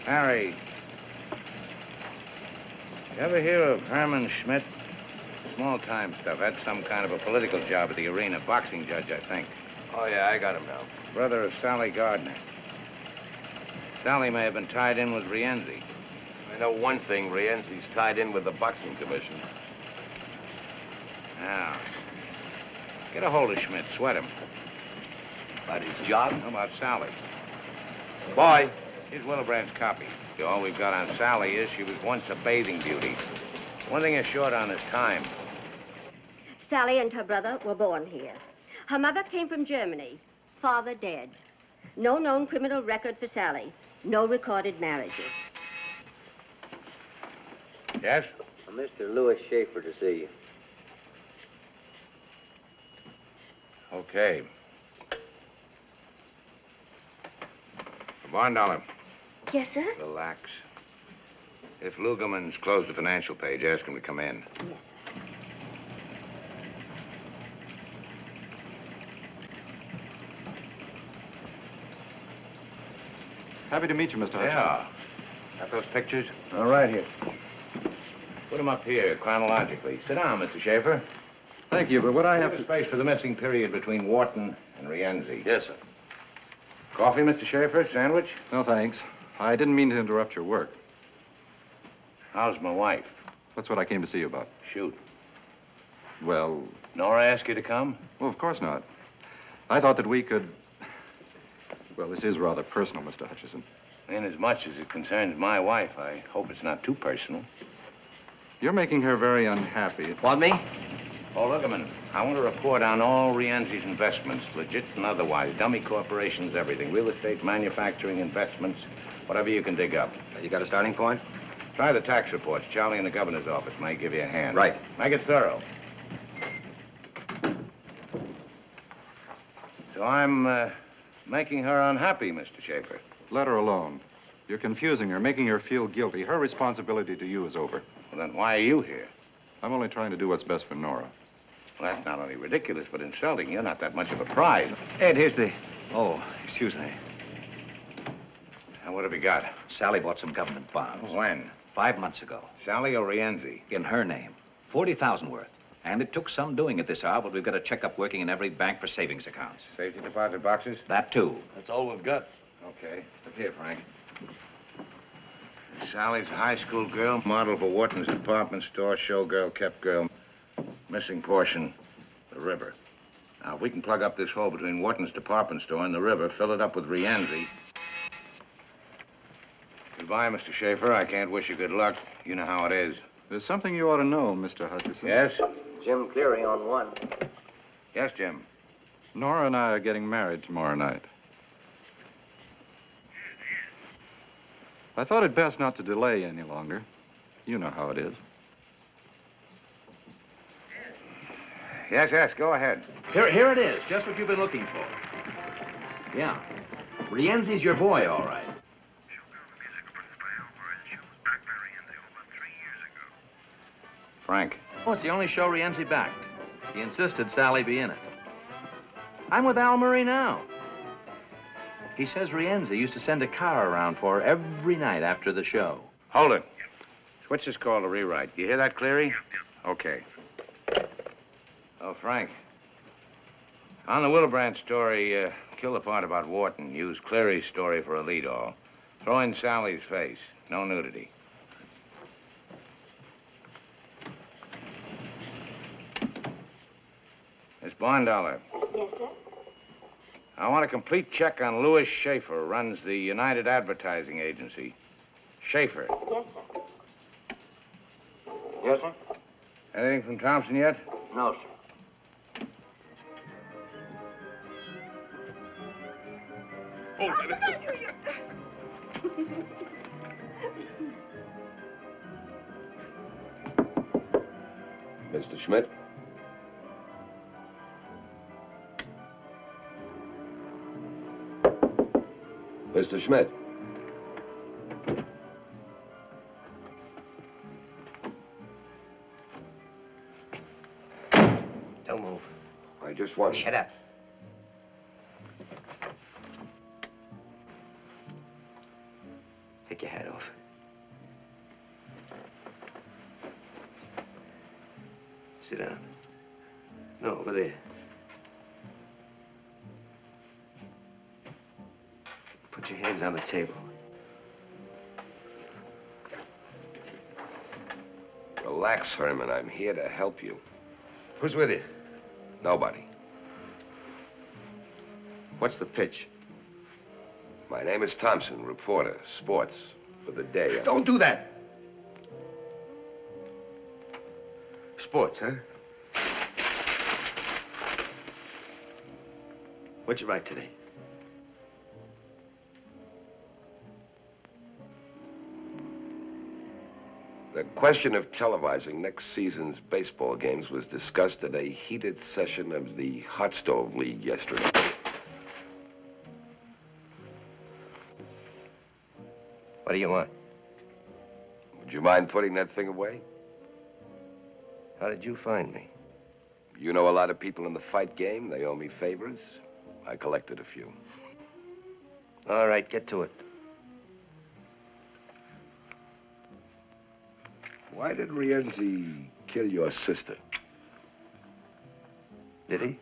Harry, you ever hear of Herman Schmidt? Small-time stuff. Had some kind of a political job at the arena. Boxing judge, I think. Oh, yeah, I got him now. Brother of Sally Gardner. Sally may have been tied in with Rienzi. I know one thing. Rienzi's tied in with the boxing commission. Now, get a hold of Schmidt. Sweat him. About his job? How about Sally? Boy. Here's Willebrand's copy. All we've got on Sally is she was once a bathing beauty. One thing is short on is time. Sally and her brother were born here. Her mother came from Germany. Father dead. No known criminal record for Sally. No recorded marriages. Yes? Mr. Louis Schaefer to see you. Okay. Von Dollar. Yes, sir? Relax. If Lugerman's closed the financial page, ask him to come in. Yes, sir. Happy to meet you, Mr. Hutchinson. Yeah. Got those pictures? All right, here. Put them up here, chronologically. Sit down, Mr. Schaefer. Thank you, but what I have to... space for the missing period between Wharton and Rienzi. Yes, sir. Coffee, Mr. Schaefer? Sandwich? No, thanks. I didn't mean to interrupt your work. How's my wife? That's what I came to see you about. Shoot. Well... Nora asked you to come? Well, of course not. I thought that we could... Well, this is rather personal, Mr. Hutchison. Inasmuch as it concerns my wife, I hope it's not too personal. You're making her very unhappy. Want me? Oh, Lugerman, I want to report on all Rienzi's investments, legit and otherwise. Dummy corporations, everything. Real estate, manufacturing, investments, whatever you can dig up. You got a starting point? Try the tax reports. Charlie in the governor's office may give you a hand. Right. Make it thorough. So I'm making her unhappy, Mr. Schaefer. Let her alone. You're confusing her, making her feel guilty. Her responsibility to you is over. Well, then why are you here? I'm only trying to do what's best for Nora. Well, that's not only ridiculous, but insulting. You're not that much of a prize. Ed, here's the... Oh, excuse me. Now, what have you got? Sally bought some government bonds. When? 5 months ago. Sally or Rienzi? In her name. 40,000 worth. And it took some doing at this hour, but we've got a checkup working in every bank for savings accounts. Safety deposit boxes? That, too. That's all we've got. Okay. Look here, Frank. Sally's a high school girl, model for Wharton's department store, showgirl, kept girl. Missing portion, the river. Now, if we can plug up this hole between Wharton's department store and the river, fill it up with Rienzi. Goodbye, Mr. Schaefer. I can't wish you good luck. You know how it is. There's something you ought to know, Mr. Hutchison. Yes? Jim Cleary on one. Yes, Jim. Nora and I are getting married tomorrow night. I thought it best not to delay any longer. You know how it is. Yes, yes, go ahead. Here it is, just what you've been looking for. Yeah. Rienzi's your boy, all right. Frank. Oh, it's the only show Rienzi backed. He insisted Sally be in it. I'm with Al Murray now. He says Rienzi used to send a car around for her every night after the show. Hold it. Switch this call to rewrite. You hear that, Cleary? Okay. Oh, Frank. On the Willebrand story, kill the part about Wharton. Use Cleary's story for a lead-all. Throw in Sally's face. No nudity. Miss Bondollar. Yes, sir? I want a complete check on Louis Schaefer, runs the United Advertising Agency. Schaefer. Yes, sir. Yes, sir? Anything from Thompson yet? No, sir. Oh, Mr. Schmidt? Mr. Schmidt? Don't move. I just want... Shut up. Take your hat off. Sit down. No, over there. Put your hands on the table. Relax, Herman. I'm here to help you. Who's with you? Nobody. What's the pitch? My name is Thompson, reporter, sports, for the day. Don't do that. Sports, huh? What'd you write today? The question of televising next season's baseball games was discussed at a heated session of the Hot Stove League yesterday. What do you want? Would you mind putting that thing away? How did you find me? You know a lot of people in the fight game. They owe me favors. I collected a few. All right, get to it. Why did Rienzi kill your sister? Did he?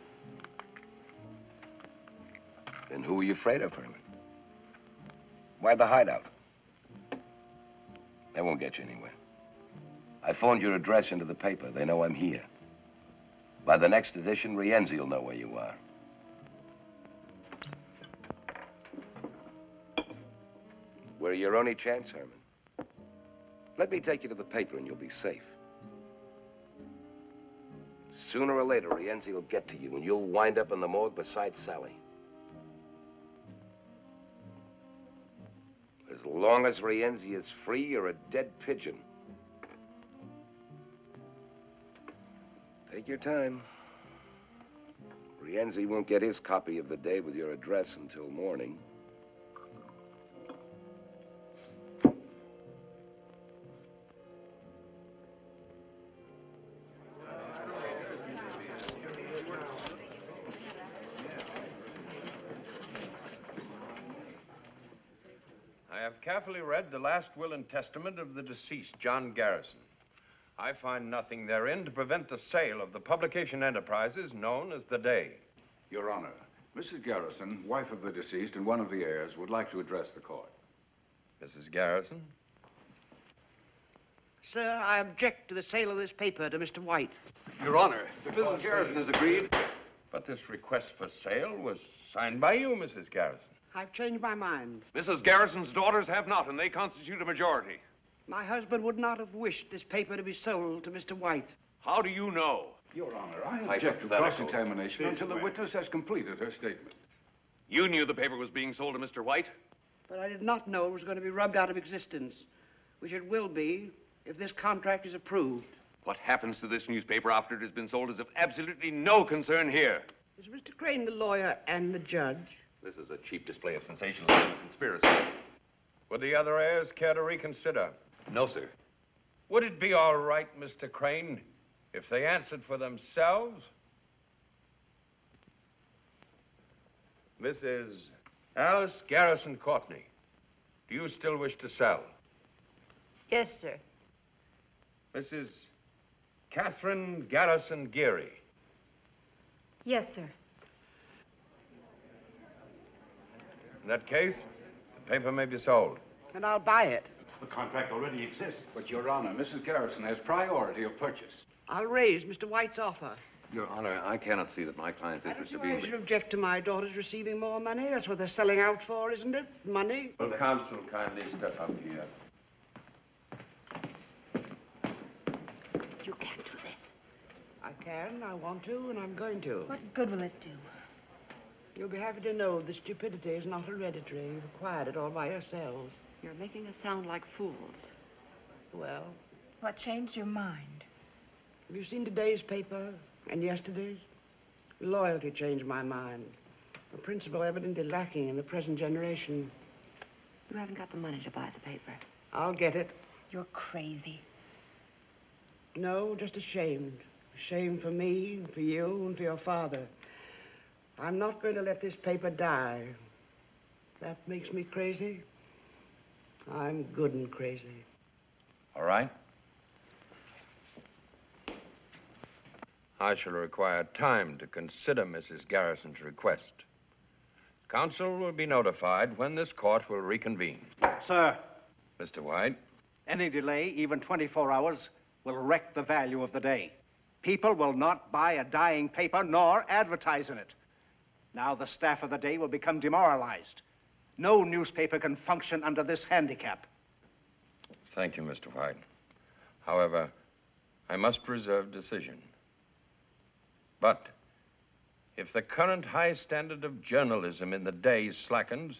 Then who were you afraid of, Herman? Why the hideout? That won't get you anywhere. I phoned your address into the paper. They know I'm here. By the next edition, Rienzi will know where you are. We're your only chance, Herman. Let me take you to the paper and you'll be safe. Sooner or later, Rienzi will get to you and you'll wind up in the morgue beside Sally. As long as Rienzi is free, you're a dead pigeon. Take your time. Rienzi won't get his copy of the day with your address until morning. I have carefully read the last will and testament of the deceased, John Garrison. I find nothing therein to prevent the sale of the publication enterprises known as The Day. Your Honor, Mrs. Garrison, wife of the deceased and one of the heirs, would like to address the court. Mrs. Garrison? Sir, I object to the sale of this paper to Mr. White. Your Honor, Mrs. Garrison has agreed. But this request for sale was signed by you, Mrs. Garrison. I've changed my mind. Mrs. Garrison's daughters have not, and they constitute a majority. My husband would not have wished this paper to be sold to Mr. White. How do you know? Your Honor, I object to cross-examination until the witness has completed her statement. You knew the paper was being sold to Mr. White? But I did not know it was going to be rubbed out of existence, which it will be if this contract is approved. What happens to this newspaper after it has been sold is of absolutely no concern here. Is Mr. Crane the lawyer and the judge? This is a cheap display of sensationalism and conspiracy. Would the other heirs care to reconsider? No, sir. Would it be all right, Mr. Crane, if they answered for themselves? Mrs. Alice Garrison Courtney, do you still wish to sell? Yes, sir. Mrs. Catherine Garrison Geary. Yes, sir. In that case, the paper may be sold. And I'll buy it. The contract already exists. But, Your Honor, Mrs. Garrison has priority of purchase. I'll raise Mr. White's offer. Your Honor, I cannot see that my client's interest are I being... should object to my daughters receiving more money. That's what they're selling out for, isn't it? Money. Will counsel kindly step up here? You can't do this. I can, I want to, and I'm going to. What good will it do? You'll be happy to know the stupidity is not hereditary. You've acquired it all by yourselves. You're making us sound like fools. Well, What changed your mind? have you seen today's paper and yesterday's? Loyalty changed my mind. A principle evidently lacking in the present generation. You haven't got the money to buy the paper. I'll get it. You're crazy. No, just ashamed. Ashamed for me, for you, and for your father. I'm not going to let this paper die. That makes me crazy. I'm good and crazy. All right. I shall require time to consider Mrs. Garrison's request. Counsel will be notified when this court will reconvene. Sir, Mr. White? any delay, even 24 hours, will wreck the value of the day. People will not buy a dying paper nor advertise in it. Now the staff of the day will become demoralized. No newspaper can function under this handicap. Thank you, Mr. White. However, I must reserve decision. But if the current high standard of journalism in the day slackens,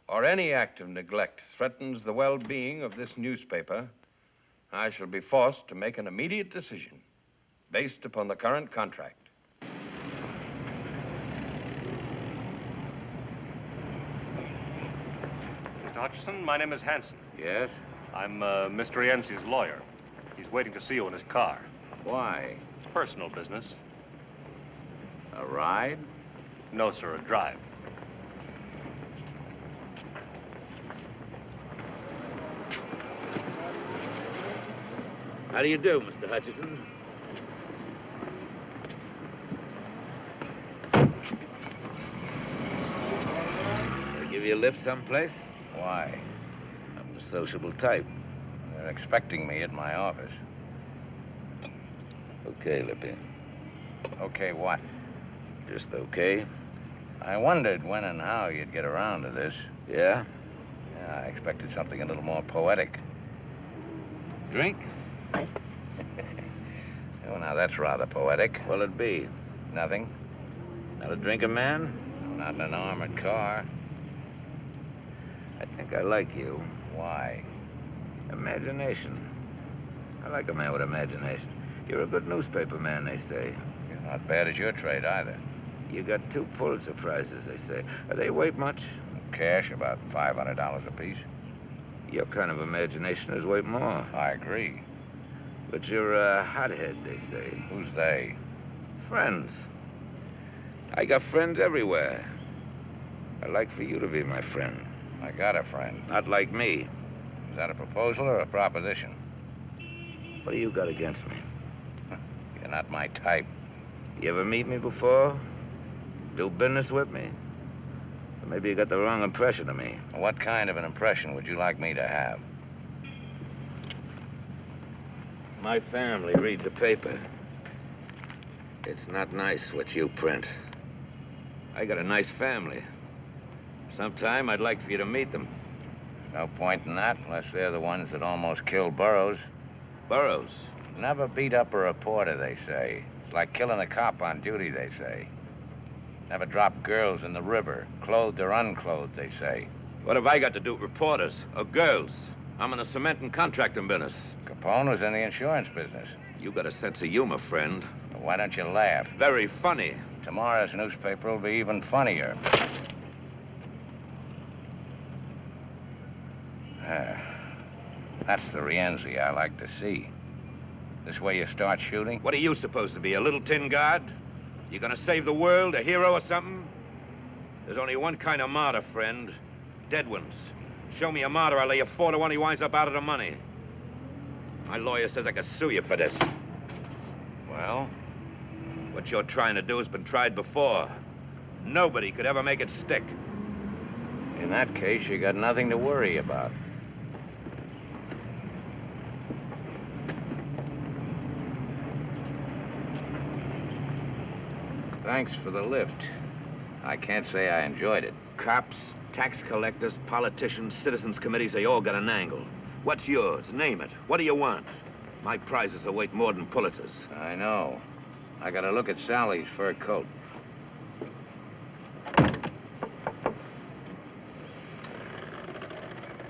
or any act of neglect threatens the well-being of this newspaper, I shall be forced to make an immediate decision based upon the current contract. Mr. Hutchison, my name is Hanson. Yes? I'm Mr. Rienzi's lawyer. He's waiting to see you in his car. Why? It's personal business. A ride? No, sir, a drive. How do you do, Mr. Hutchison? They give you a lift someplace? Why? I'm a sociable type. They're expecting me at my office. Okay, Lippy. Okay, what? Just okay. I wondered when and how you'd get around to this. Yeah? Yeah, I expected something a little more poetic. Drink? Oh, now that's rather poetic. What'll it be? Nothing. Not a drinking man? Not in an armored car. I think I like you. Why? Imagination. I like a man with imagination. You're a good newspaper man, they say. You're not bad at your trade, either. You got 2 Pulitzer Prizes, they say. Are they weight much? Cash, about $500 apiece. Your kind of imagination is worth more. I agree. But you're a hothead, they say. Who's they? Friends. I got friends everywhere. I'd like for you to be my friend. I got a friend. Not like me. Is that a proposal or a proposition? What do you got against me? You're not my type. You ever meet me before? Do business with me? Or maybe you got the wrong impression of me. What kind of an impression would you like me to have? My family reads the paper. It's not nice what you print. I got a nice family. Sometime I'd like for you to meet them. No point in that unless they're the ones that almost killed Burroughs. Burroughs? Never beat up a reporter, they say. It's like killing a cop on duty, they say. Never dropped girls in the river, clothed or unclothed, they say. What have I got to do with reporters or girls? I'm in the cement and contracting business. Capone was in the insurance business. You got a sense of humor, friend. Well, why don't you laugh? Very funny. Tomorrow's newspaper will be even funnier. That's the Rienzi I like to see. This way you start shooting? What are you supposed to be, a little tin guard? You gonna save the world, a hero or something? There's only one kind of martyr, friend. Dead ones. Show me a martyr, I'll lay you 4 to 1 he winds up out of the money. My lawyer says I could sue you for this. Well? What you're trying to do has been tried before. Nobody could ever make it stick. In that case, you got nothing to worry about. Thanks for the lift. I can't say I enjoyed it. Cops, tax collectors, politicians, citizens committees, they all got an angle. What's yours? Name it. What do you want? My prizes are worth more than Pulitzers. I know. I gotta look at Sally's fur coat.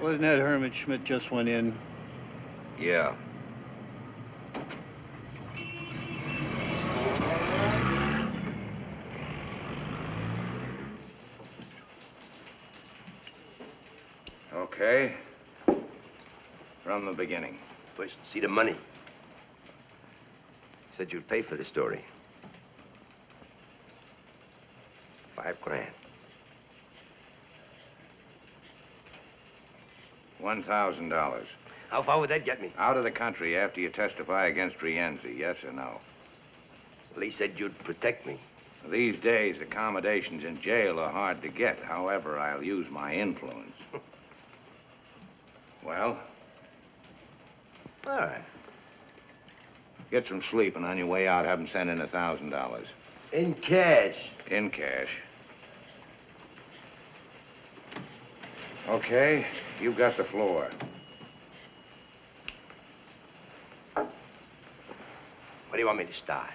Wasn't that Herman Schmidt just went in? Yeah. Okay. From the beginning. First, see the money. You said you'd pay for the story. $5 grand. $1,000. How far would that get me? Out of the country after you testify against Rienzi, yes or no? Well, he said you'd protect me. These days, accommodations in jail are hard to get. However, I'll use my influence. Well? All right. Get some sleep, and on your way out, have him send in $1,000. In cash? In cash. Okay, you've got the floor. Where do you want me to start?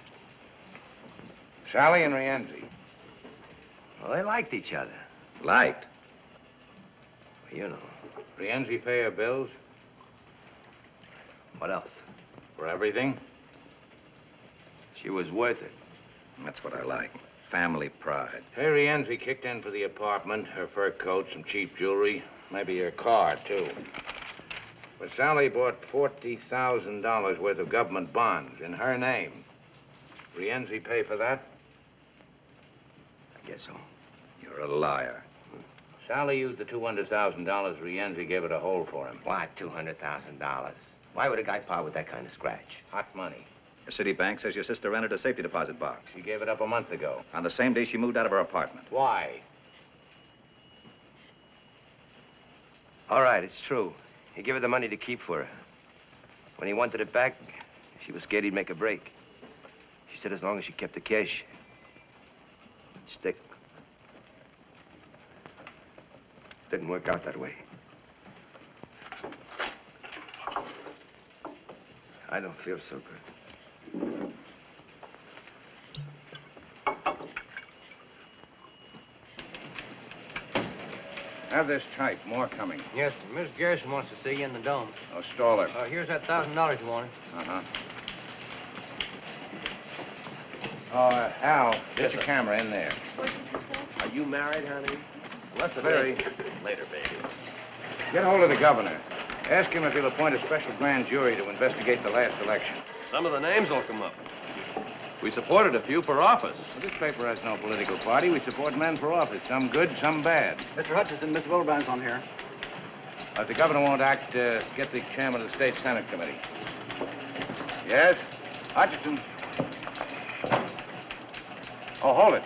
Sally and Rienzi. Well, they liked each other. Liked? Well, you know. Rienzi pay her bills? What else? For everything? She was worth it. That's what I like. Family pride. Hey, Rienzi kicked in for the apartment, her fur coat, some cheap jewelry, maybe her car, too. But Sally bought $40,000 worth of government bonds in her name. Rienzi pay for that? I guess so. You're a liar. Sally used the $200,000 Rienzi gave her to hold for him. Why $200,000? Why would a guy part with that kind of scratch? Hot money. The city bank says your sister rented a safety deposit box. She gave it up a month ago. On the same day she moved out of her apartment. Why? All right, it's true. He gave her the money to keep for her. When he wanted it back, she was scared he'd make a break. She said as long as she kept the cash, it'd stick. Didn't work out that way. I don't feel so good. Have this type. More coming. Yes, sir. Miss Garrison wants to see you in the dome. Oh, stall her. Here's that $1,000 you wanted. Uh-huh. Al, get the camera in there. Are you married, honey? Less very. Later, baby. Get hold of the governor. Ask him if he'll appoint a special grand jury to investigate the last election. Some of the names will come up. We supported a few for office. Well, this paper has no political party. We support men for office, some good, some bad. Mr. Hutchinson, Mr. Willebrand's on here. If the governor won't act, get the chairman of the State Senate Committee. Yes? Hutchinson. Oh, hold it.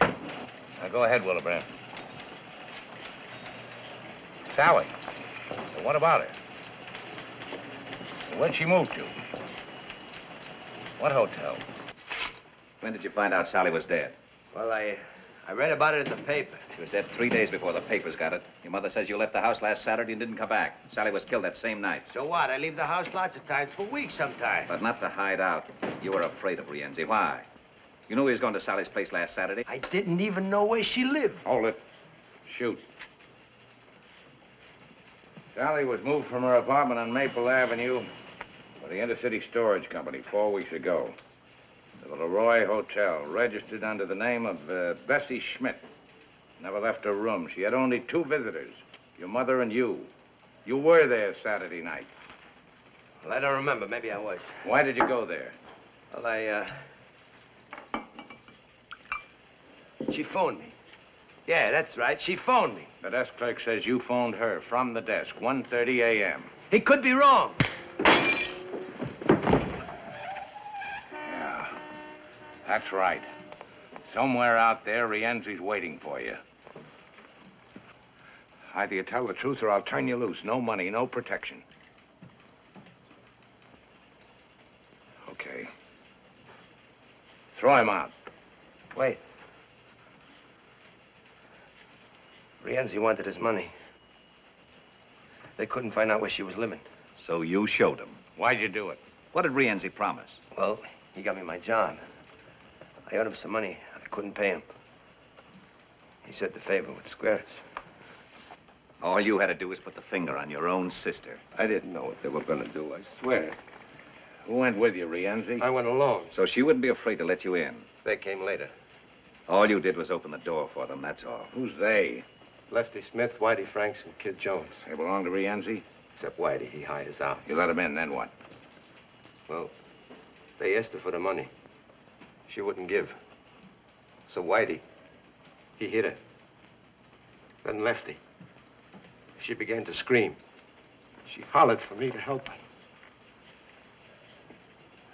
Now, go ahead, Willebrand. Sally. So what about her? Where'd she move to? What hotel? When did you find out Sally was dead? Well, I read about it in the paper. She was dead 3 days before the papers got it. Your mother says you left the house last Saturday and didn't come back. Sally was killed that same night. So what? I leave the house lots of times for weeks sometimes. But not to hide out. You were afraid of Rienzi. Why? You knew he was going to Sally's place last Saturday. I didn't even know where she lived. Hold it. Shoot. Sally was moved from her apartment on Maple Avenue by the Intercity Storage Company 4 weeks ago. To the Leroy Hotel, registered under the name of Bessie Schmidt. Never left her room. She had only 2 visitors, your mother and you. You were there Saturday night. Well, I don't remember. Maybe I was. Why did you go there? Well, she phoned me. Yeah, that's right. She phoned me. The desk clerk says you phoned her from the desk, 1:30 a.m. He could be wrong. Yeah, that's right. Somewhere out there, Rienzi's waiting for you. Either you tell the truth or I'll turn you loose. No money, no protection. Okay. Throw him out. Wait. Rienzi wanted his money. They couldn't find out where she was living. So you showed him. Why'd you do it? What did Rienzi promise? Well, he got me my job. I owed him some money. I couldn't pay him. He said the favor would square us. All you had to do was put the finger on your own sister. I didn't know what they were going to do, I swear. Who went with you, Rienzi? I went alone. So she wouldn't be afraid to let you in. They came later. All you did was open the door for them, that's all. Who's they? Lefty Smith, Whitey Franks, and Kid Jones. They belong to Rienzi? Except Whitey. He hired us out. You let him in, then what? Well, they asked her for the money. She wouldn't give. So Whitey, he hit her. Then Lefty. She began to scream. She hollered for me to help her.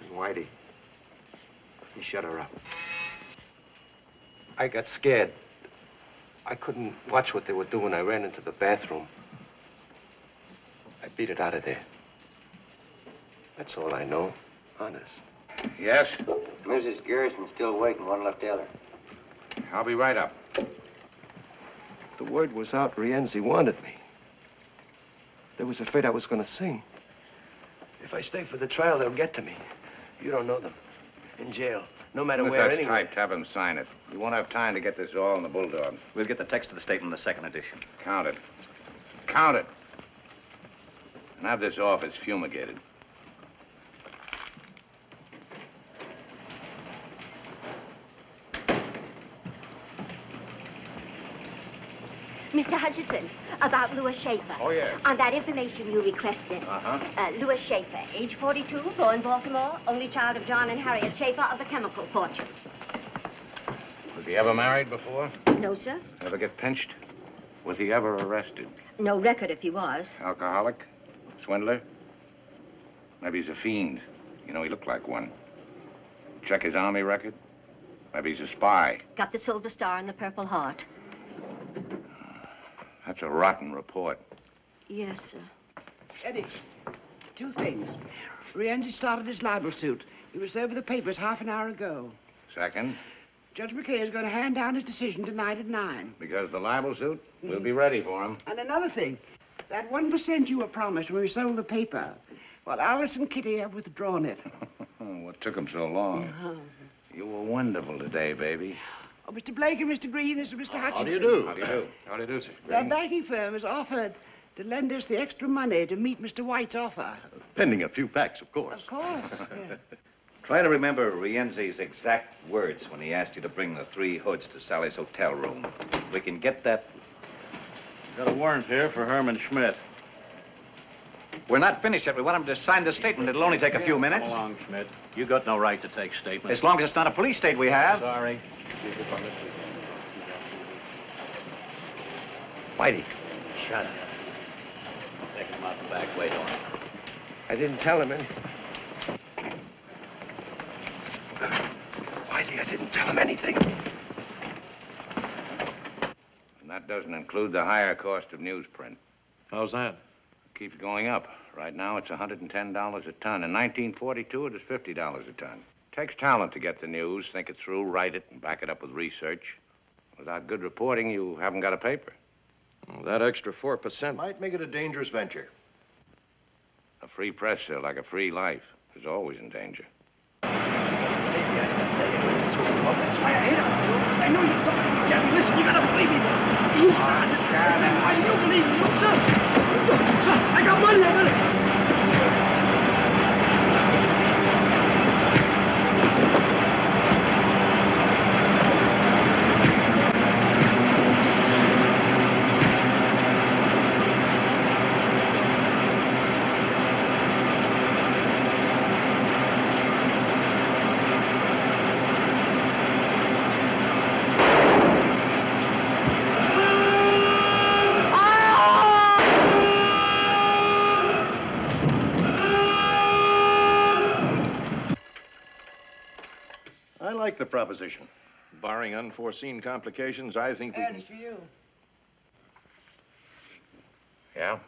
And Whitey, he shut her up. I got scared. I couldn't watch what they were doing. I ran into the bathroom. I beat it out of there. That's all I know, honest. Yes? Mrs. Garrison's still waiting. One left the other. I'll be right up. The word was out Rienzi wanted me. They was afraid I was going to sing. If I stay for the trial, they'll get to me. You don't know them. In jail. No matter If where, that's anywhere. typed, have him sign it. We won't have time to get this all in the Bulldog. We'll get the text of the statement in the second edition. Count it. Count it. And have this office fumigated. Mr. Hutchinson, about Louis Schaefer. Oh, yeah. On that information you requested. Louis Schaefer, age 42, born Baltimore, only child of John and Harriet Schaefer of the chemical fortune. Was he ever married before? No, sir. Ever get pinched? Was he ever arrested? No record if he was. Alcoholic? Swindler? Maybe he's a fiend. You know, he looked like one. Check his army record. Maybe he's a spy. Got the Silver Star and the Purple Heart. That's a rotten report. Yes, sir. Eddie, 2 things. Rienzi started his libel suit. He was there with the papers half an hour ago. Second, Judge McKay is going to hand down his decision tonight at 9. because the libel suit, we'll be ready for him. And another thing, that 1% you were promised when we sold the paper, well, Alice and Kitty have withdrawn it. What took him so long? You were wonderful today, baby. Oh, Mr. Blake and Mr. Green, this is Mr. Hutchinson. How do you do? How do you do? How do you do, sir? The banking firm has offered to lend us the extra money to meet Mr. White's offer. Pending a few facts, of course. Of course. Yeah. Try to remember Rienzi's exact words when he asked you to bring the 3 hoods to Sally's hotel room. We can get that. Got a warrant here for Herman Schmidt. We're not finished yet. We want him to sign the statement. It'll only take a few minutes. Come along, Schmidt. You got no right to take statements. As long as it's not a police state we have. Sorry. Whitey. Shut up. Take him out the back way, don't you? I didn't tell him anything. Whitey, I didn't tell him anything. And that doesn't include the higher cost of newsprint. How's that? Keeps going up. Right now, it's $110 a ton. In 1942, it was $50 a ton. Takes talent to get the news, think it through, write it, and back it up with research. Without good reporting, you haven't got a paper. Well, that extra 4% might make it a dangerous venture. A free press, sir, like a free life, is always in danger. That's why I hate him. Because I know you thought you can't listen. You gotta believe me. You why do you believe me? Sir, I got money. I got it. I like the proposition. Barring unforeseen complications, I think we can... That's for you. Yeah?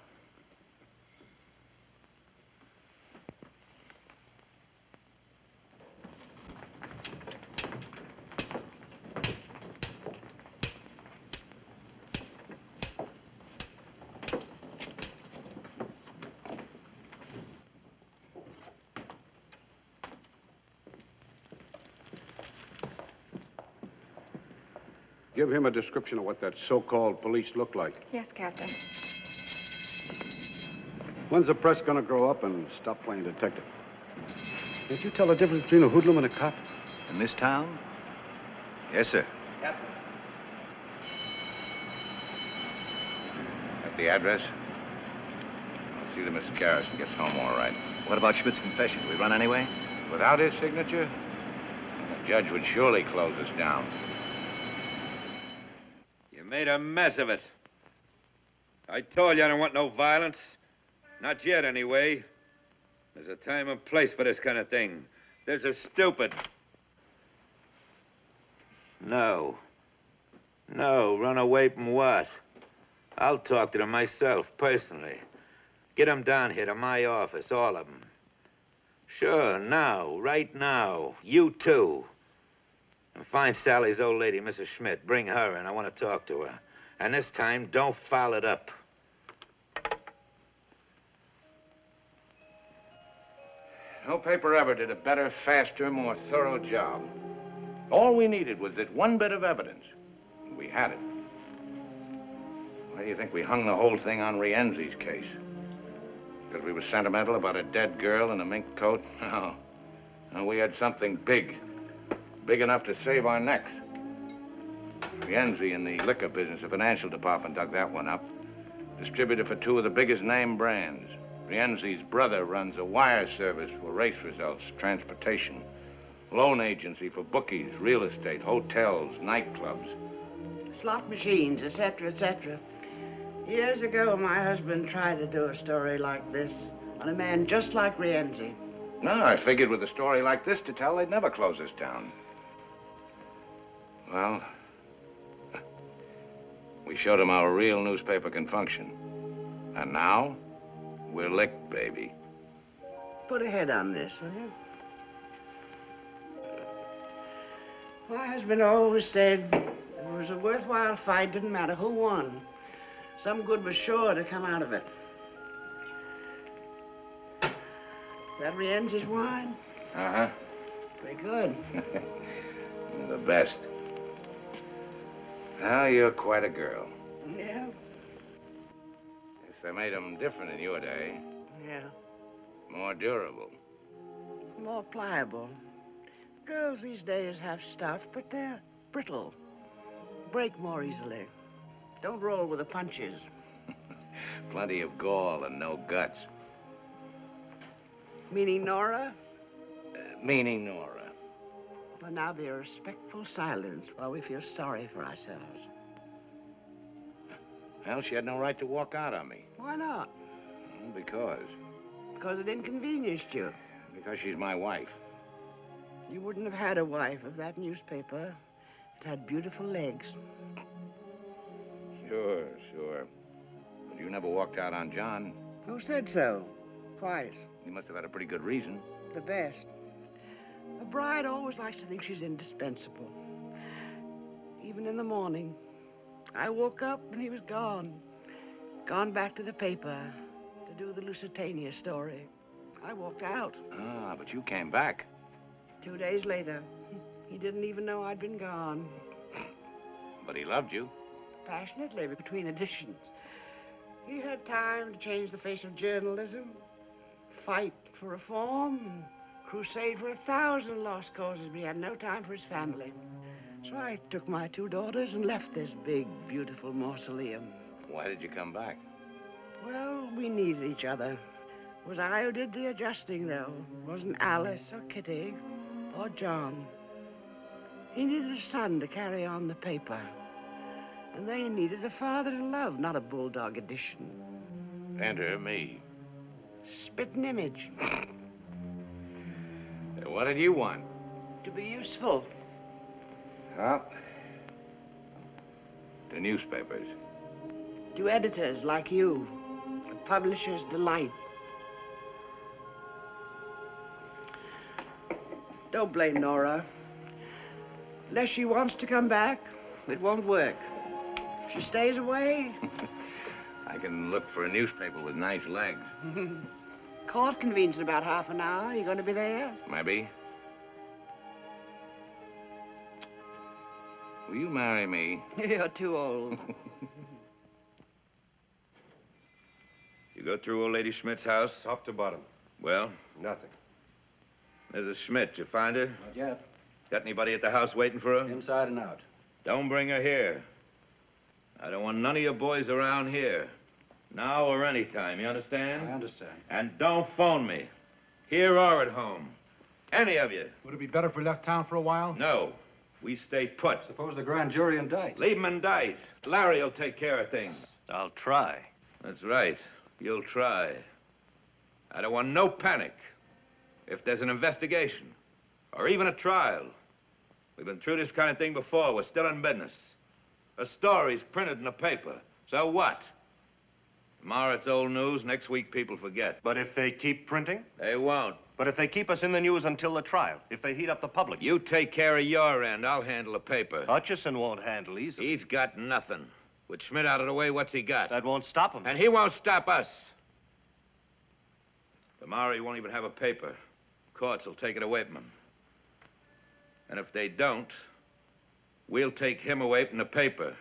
Give him a description of what that so-called police look like. Yes, Captain. When's the press gonna grow up and stop playing detective? Can't you tell the difference between a hoodlum and a cop? In this town? Yes, sir. Captain. At the address? I'll see that Mr. Garrison gets home all right. What about Schmidt's confession? We run anyway? Without his signature, the judge would surely close us down. You made a mess of it. I told you I don't want no violence. Not yet, anyway. There's a time and place for this kind of thing. There's a stupid. No. No, run away from what? I'll talk to them myself, personally. Get them down here to my office, all of them. Sure, now, right now. You too. And find Sally's old lady, Mrs. Schmidt. Bring her in. I want to talk to her. And this time, don't foul it up. No paper ever did a better, faster, more thorough job. All we needed was that one bit of evidence. We had it. Why do you think we hung the whole thing on Rienzi's case? Because we were sentimental about a dead girl in a mink coat? No. No, we had something big. Big enough to save our necks. Rienzi in the liquor business, the financial department dug that one up. Distributor for two of the biggest name brands. Rienzi's brother runs a wire service for race results, transportation, loan agency for bookies, real estate, hotels, nightclubs. Slot machines, etc., etc. Years ago, my husband tried to do a story like this on a man just like Rienzi. No, I figured with a story like this to tell, they'd never close us down. Well, we showed them how a real newspaper can function. And now, we're licked, baby. Put a head on this, will you? My husband always said it was a worthwhile fight, didn't matter who won. Some good was sure to come out of it. That Rienzi's wine? Uh-huh. Pretty good. You're the best. Well, you're quite a girl. Yeah? Guess they made them different in your day. Yeah. More durable. More pliable. Girls these days have stuff, but they're brittle. Break more easily. Don't roll with the punches. Plenty of gall and no guts. Meaning Nora? Meaning Nora. Well, now be a respectful silence while we feel sorry for ourselves. Well, she had no right to walk out on me. Why not? Because. Because it inconvenienced you. Because she's my wife. You wouldn't have had a wife if that newspaper had beautiful legs. Sure, sure. But you never walked out on John. Who said so? Twice. You must have had a pretty good reason. The best. A bride always likes to think she's indispensable. Even in the morning. I woke up and he was gone. Gone back to the paper to do the Lusitania story. I walked out. Ah, but you came back. 2 days later. He didn't even know I'd been gone. But he loved you. Passionately, between editions. He had time to change the face of journalism, fight for reform, and crusade for 1,000 lost causes, but he had no time for his family. So I took my 2 daughters and left this big, beautiful mausoleum. Why did you come back? Well, we needed each other. It was I who did the adjusting, though. It wasn't Alice or Kitty or John. He needed a son to carry on the paper. And they needed a father to love, not a bulldog edition. Enter me. Spitting image. What did you want? To be useful. Well, to newspapers. To editors like you. A publisher's delight. Don't blame Nora. Unless she wants to come back, it won't work. If she stays away... I can look for a newspaper with nice legs. Court convenes in about half an hour. You going to be there? Maybe. Will you marry me? You're too old. You go through old lady Schmidt's house? Top to bottom. Well? Nothing. Mrs. Schmidt, you find her? Not yet. Got anybody at the house waiting for her? Inside and out. Don't bring her here. I don't want none of your boys around here. Now or any time, you understand? I understand. And don't phone me. Here or at home. Any of you. Would it be better if we left town for a while? No. We stay put. Suppose the grand jury indicts. Leave them indict. Larry will take care of things. I'll try. That's right. You'll try. I don't want no panic. If there's an investigation, or even a trial. We've been through this kind of thing before. We're still in business. A story's printed in the paper. So what? Tomorrow it's old news. Next week people forget. But if they keep printing? They won't. But if they keep us in the news until the trial, if they heat up the public? You take care of your end. I'll handle the paper. Hutchison won't handle easily. He's got nothing. With Schmidt out of the way, what's he got? That won't stop him. And he won't stop us. Tomorrow he won't even have a paper. Courts will take it away from him. And if they don't, we'll take him away from the paper.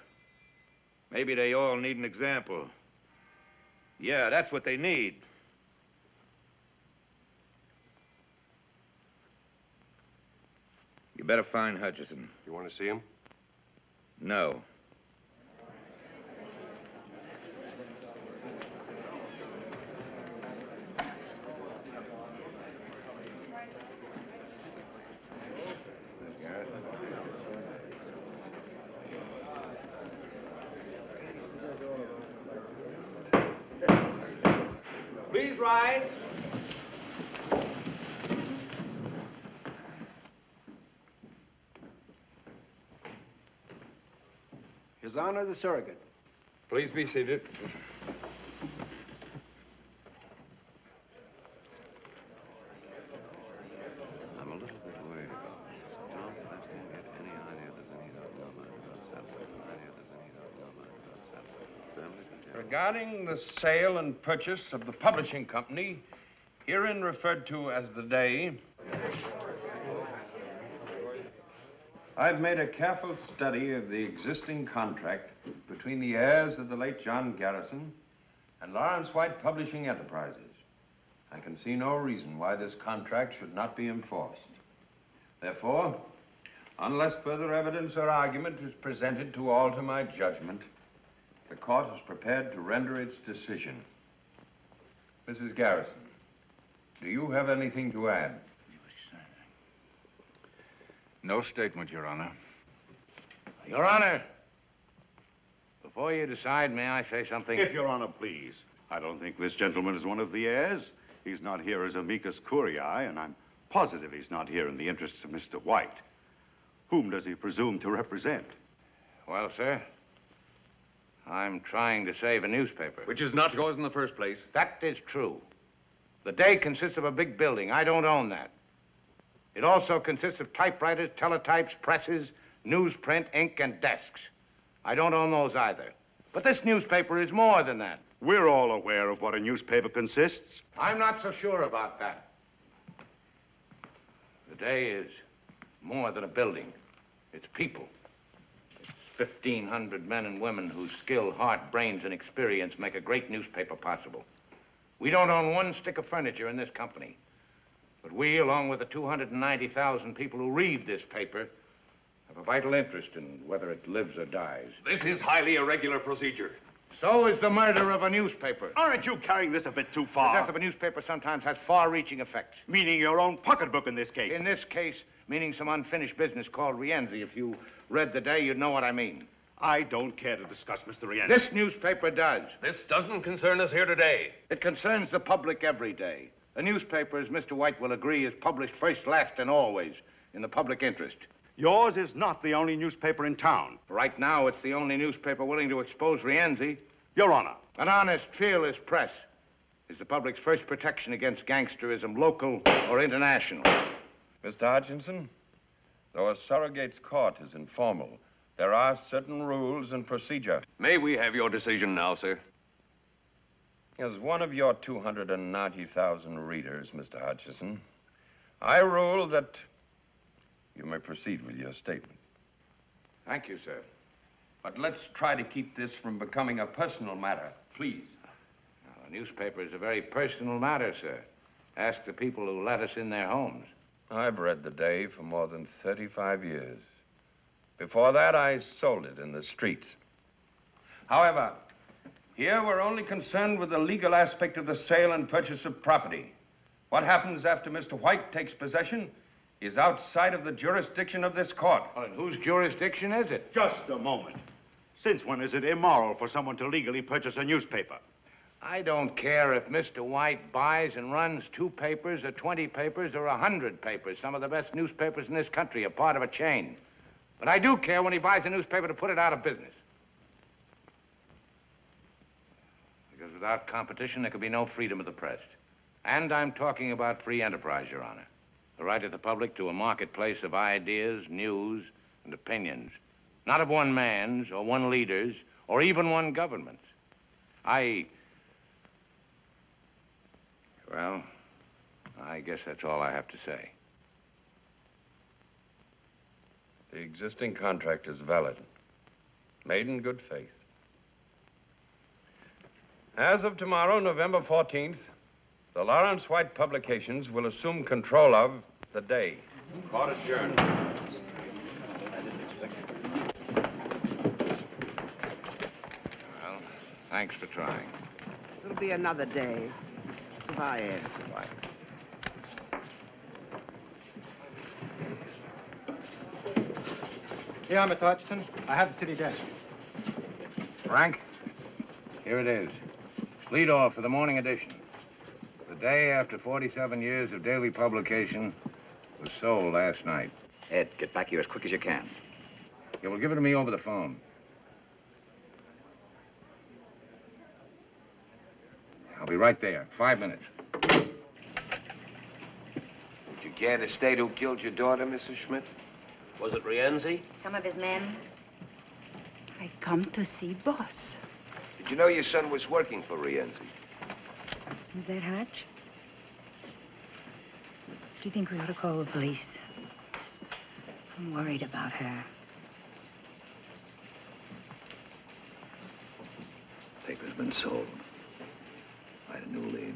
Maybe they all need an example. Yeah, that's what they need. You better find Hutchison. You want to see him? No. Please rise. His Honor, the surrogate. Please be seated. I'm a little bit worried about this. Don't let him get any idea there's any number about Saturday. Regarding the sale and purchase of the publishing company, herein referred to as the Day, I've made a careful study of the existing contract between the heirs of the late John Garrison and Lawrence White Publishing Enterprises. I can see no reason why this contract should not be enforced. Therefore, unless further evidence or argument is presented to alter my judgment, the court is prepared to render its decision. Mrs. Garrison, do you have anything to add? No statement, Your Honor. Your Honor, before you decide, may I say something? If Your Honor, please. I don't think this gentleman is one of the heirs. He's not here as amicus curiae, and I'm positive he's not here in the interests of Mr. White. Whom does he presume to represent? Well, sir, I'm trying to save a newspaper. Which is not yours in the first place. That is true. The Day consists of a big building. I don't own that. It also consists of typewriters, teletypes, presses, newsprint, ink, and desks. I don't own those either. But this newspaper is more than that. We're all aware of what a newspaper consists. I'm not so sure about that. The day is more than a building. It's people. It's 1,500 men and women whose skill, heart, brains, and experience make a great newspaper possible. We don't own one stick of furniture in this company. But we, along with the 290,000 people who read this paper, have a vital interest in whether it lives or dies. This is highly irregular procedure. So is the murder of a newspaper. Aren't you carrying this a bit too The far? death of a newspaper sometimes has far-reaching effects. Meaning your own pocketbook in this case. In this case, meaning some unfinished business called Rienzi. If you read the day, you'd know what I mean. I don't care to discuss Mr. Rienzi. This newspaper does. This doesn't concern us here today. It concerns the public every day. A newspaper, as Mr. White will agree, is published first, last, and always in the public interest. Yours is not the only newspaper in town. Right now, it's the only newspaper willing to expose Rienzi. Your Honor. An honest, fearless press is the public's first protection against gangsterism, local or international. Mr. Hutchinson, though a surrogate's court is informal, there are certain rules and procedure. May we have your decision now, sir? As one of your 290,000 readers, Mr. Hutchison, I rule that you may proceed with your statement. Thank you, sir. But let's try to keep this from becoming a personal matter, please. Now, the newspaper is a very personal matter, sir. Ask the people who let us in their homes. I've read the day for more than 35 years. Before that, I sold it in the streets. However, here we're only concerned with the legal aspect of the sale and purchase of property. What happens after Mr. White takes possession is outside of the jurisdiction of this court. Well, and whose jurisdiction is it? Just a moment. Since when is it immoral for someone to legally purchase a newspaper? I don't care if Mr. White buys and runs 2 papers or 20 papers or 100 papers. Some of the best newspapers in this country are part of a chain. But I do care when he buys a newspaper to put it out of business. Because without competition, there could be no freedom of the press. And I'm talking about free enterprise, Your Honor. The right of the public to a marketplace of ideas, news, and opinions. Not of one man's or one leader's or even one government's. Well, I guess that's all I have to say. The existing contract is valid, made in good faith. As of tomorrow, November 14th, the Lawrence White Publications will assume control of the day. Court adjourned. Well, thanks for trying. It'll be another day. Goodbye, Ed. Goodbye. Here, Mr. Hutchison. I have the city desk. Frank, here it is. Lead off for the morning edition. The day after 47 years of daily publication was sold last night. Ed, get back here as quick as you can. Yeah, well, give it to me over the phone. I'll be right there. 5 minutes. Would you care to state who killed your daughter, Mrs. Schmidt? Was it Rienzi? Some of his men. I come to see boss. Did you know your son was working for Rienzi? Was that Hutch? Do you think we ought to call the police? I'm worried about her. Paper's been sold. I had a new lead.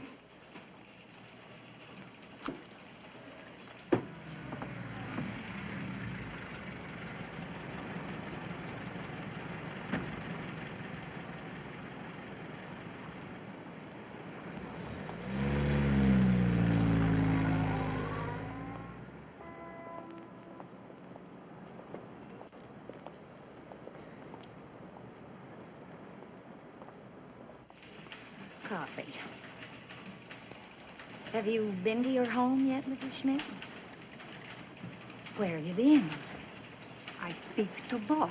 Coffee. Have you been to your home yet, Mrs. Schmidt? Where have you been? I speak to boss.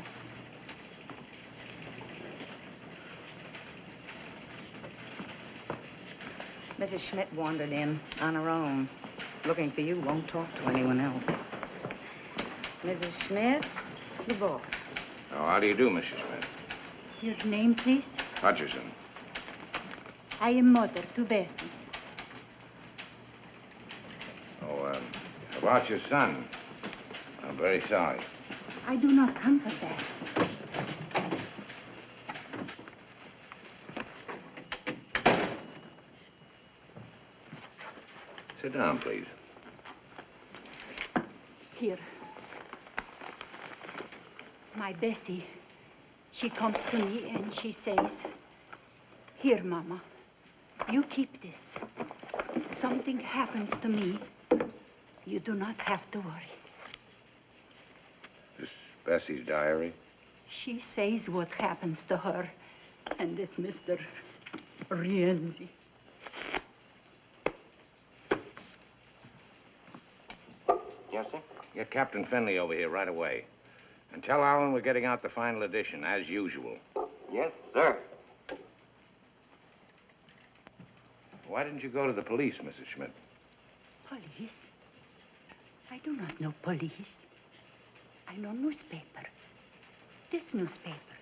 Mrs. Schmidt wandered in on her own. Looking for you, won't talk to anyone else. Mrs. Schmidt, the boss. Oh, how do you do, Mrs. Schmidt? Your name, please? Hutchison. I am mother to Bessie. Oh, about your son. I'm very sorry. I do not come for that. Sit down, please. Here. My Bessie, she comes to me and she says, "Here, Mama, you keep this. Something happens to me, you do not have to worry." This Bessie's diary? She says what happens to her and this Mr. Rienzi. Yes, sir? Get Captain Finley over here right away. And tell Alan we're getting out the final edition, as usual. Yes, sir. Why didn't you go to the police, Mrs. Schmidt? Police? I do not know police. I know newspaper. This newspaper.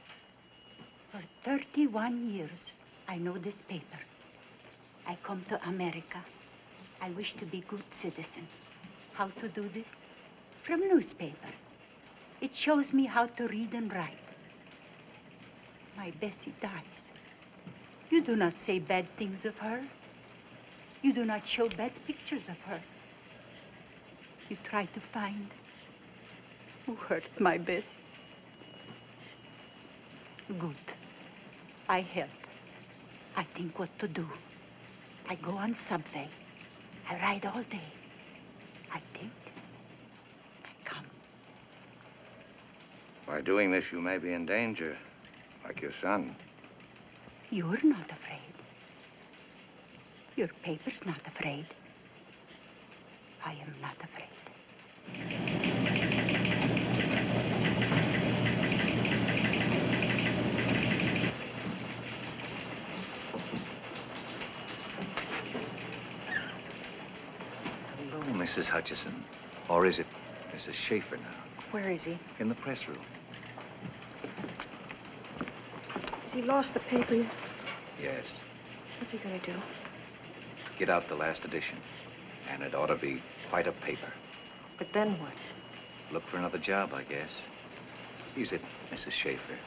For 31 years, I know this paper. I come to America. I wish to be good citizen. How to do this? From newspaper. It shows me how to read and write. My Bessie dies. You do not say bad things of her. You do not show bad pictures of her. You try to find who hurt my Bessie. Good. I help. I think what to do. I go on subway. I ride all day. I think. I come. By doing this, you may be in danger, like your son. You're not afraid. Your paper's not afraid. I am not afraid. Hello, Mrs. Hutchison. Or is it Mrs. Schaefer now? Where is he? In the press room. Has he lost the paper yet? Yes. What's he gonna do? Get out the last edition. And it ought to be quite a paper. But then what? Look for another job, I guess. Is it, Mrs. Schaefer?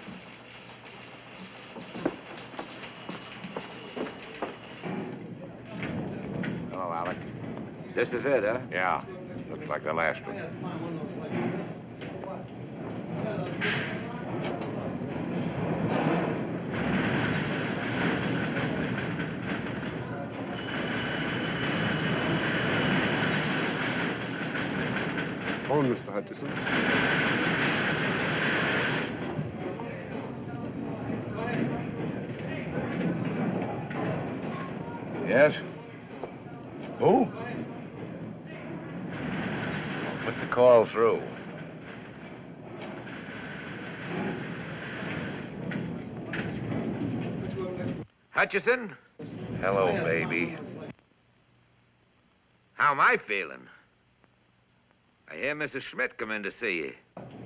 Hello, Alex. This is it, huh? Yeah. Looks like the last one. Phone, Mr. Hutchison. Yes? Who? Put the call through. Hutchison? Hello, baby. How am I feeling? I hear Mrs. Schmidt come in to see you.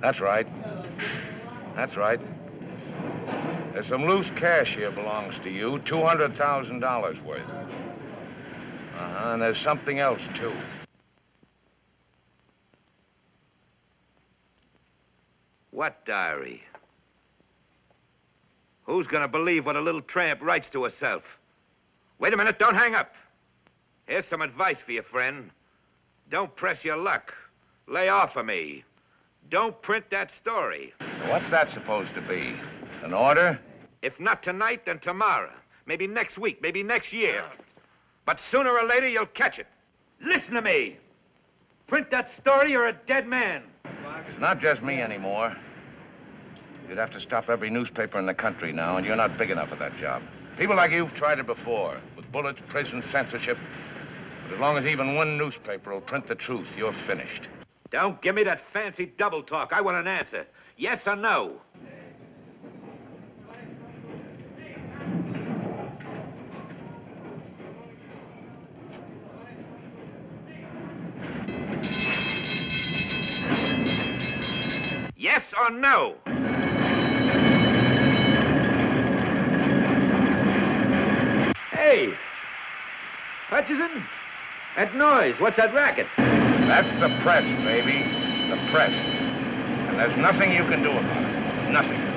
That's right. That's right. There's some loose cash here belongs to you, $200,000 worth. And there's something else, too. What diary? Who's gonna believe what a little tramp writes to herself? Wait a minute, don't hang up. Here's some advice for you, friend. Don't press your luck. Lay off of me. Don't print that story. What's that supposed to be? An order? If not tonight, then tomorrow. Maybe next week, maybe next year. But sooner or later, you'll catch it. Listen to me. Print that story, you're a dead man. It's not just me anymore. You'd have to stop every newspaper in the country now, and you're not big enough for that job. People like you've tried it before, with bullets, prison, censorship. But as long as even one newspaper will print the truth, you're finished. Don't give me that fancy double talk. I want an answer. Yes or no? Yes or no? Hey! Hutchison? That noise, what's that racket? That's the press, baby. The press. And there's nothing you can do about it. Nothing.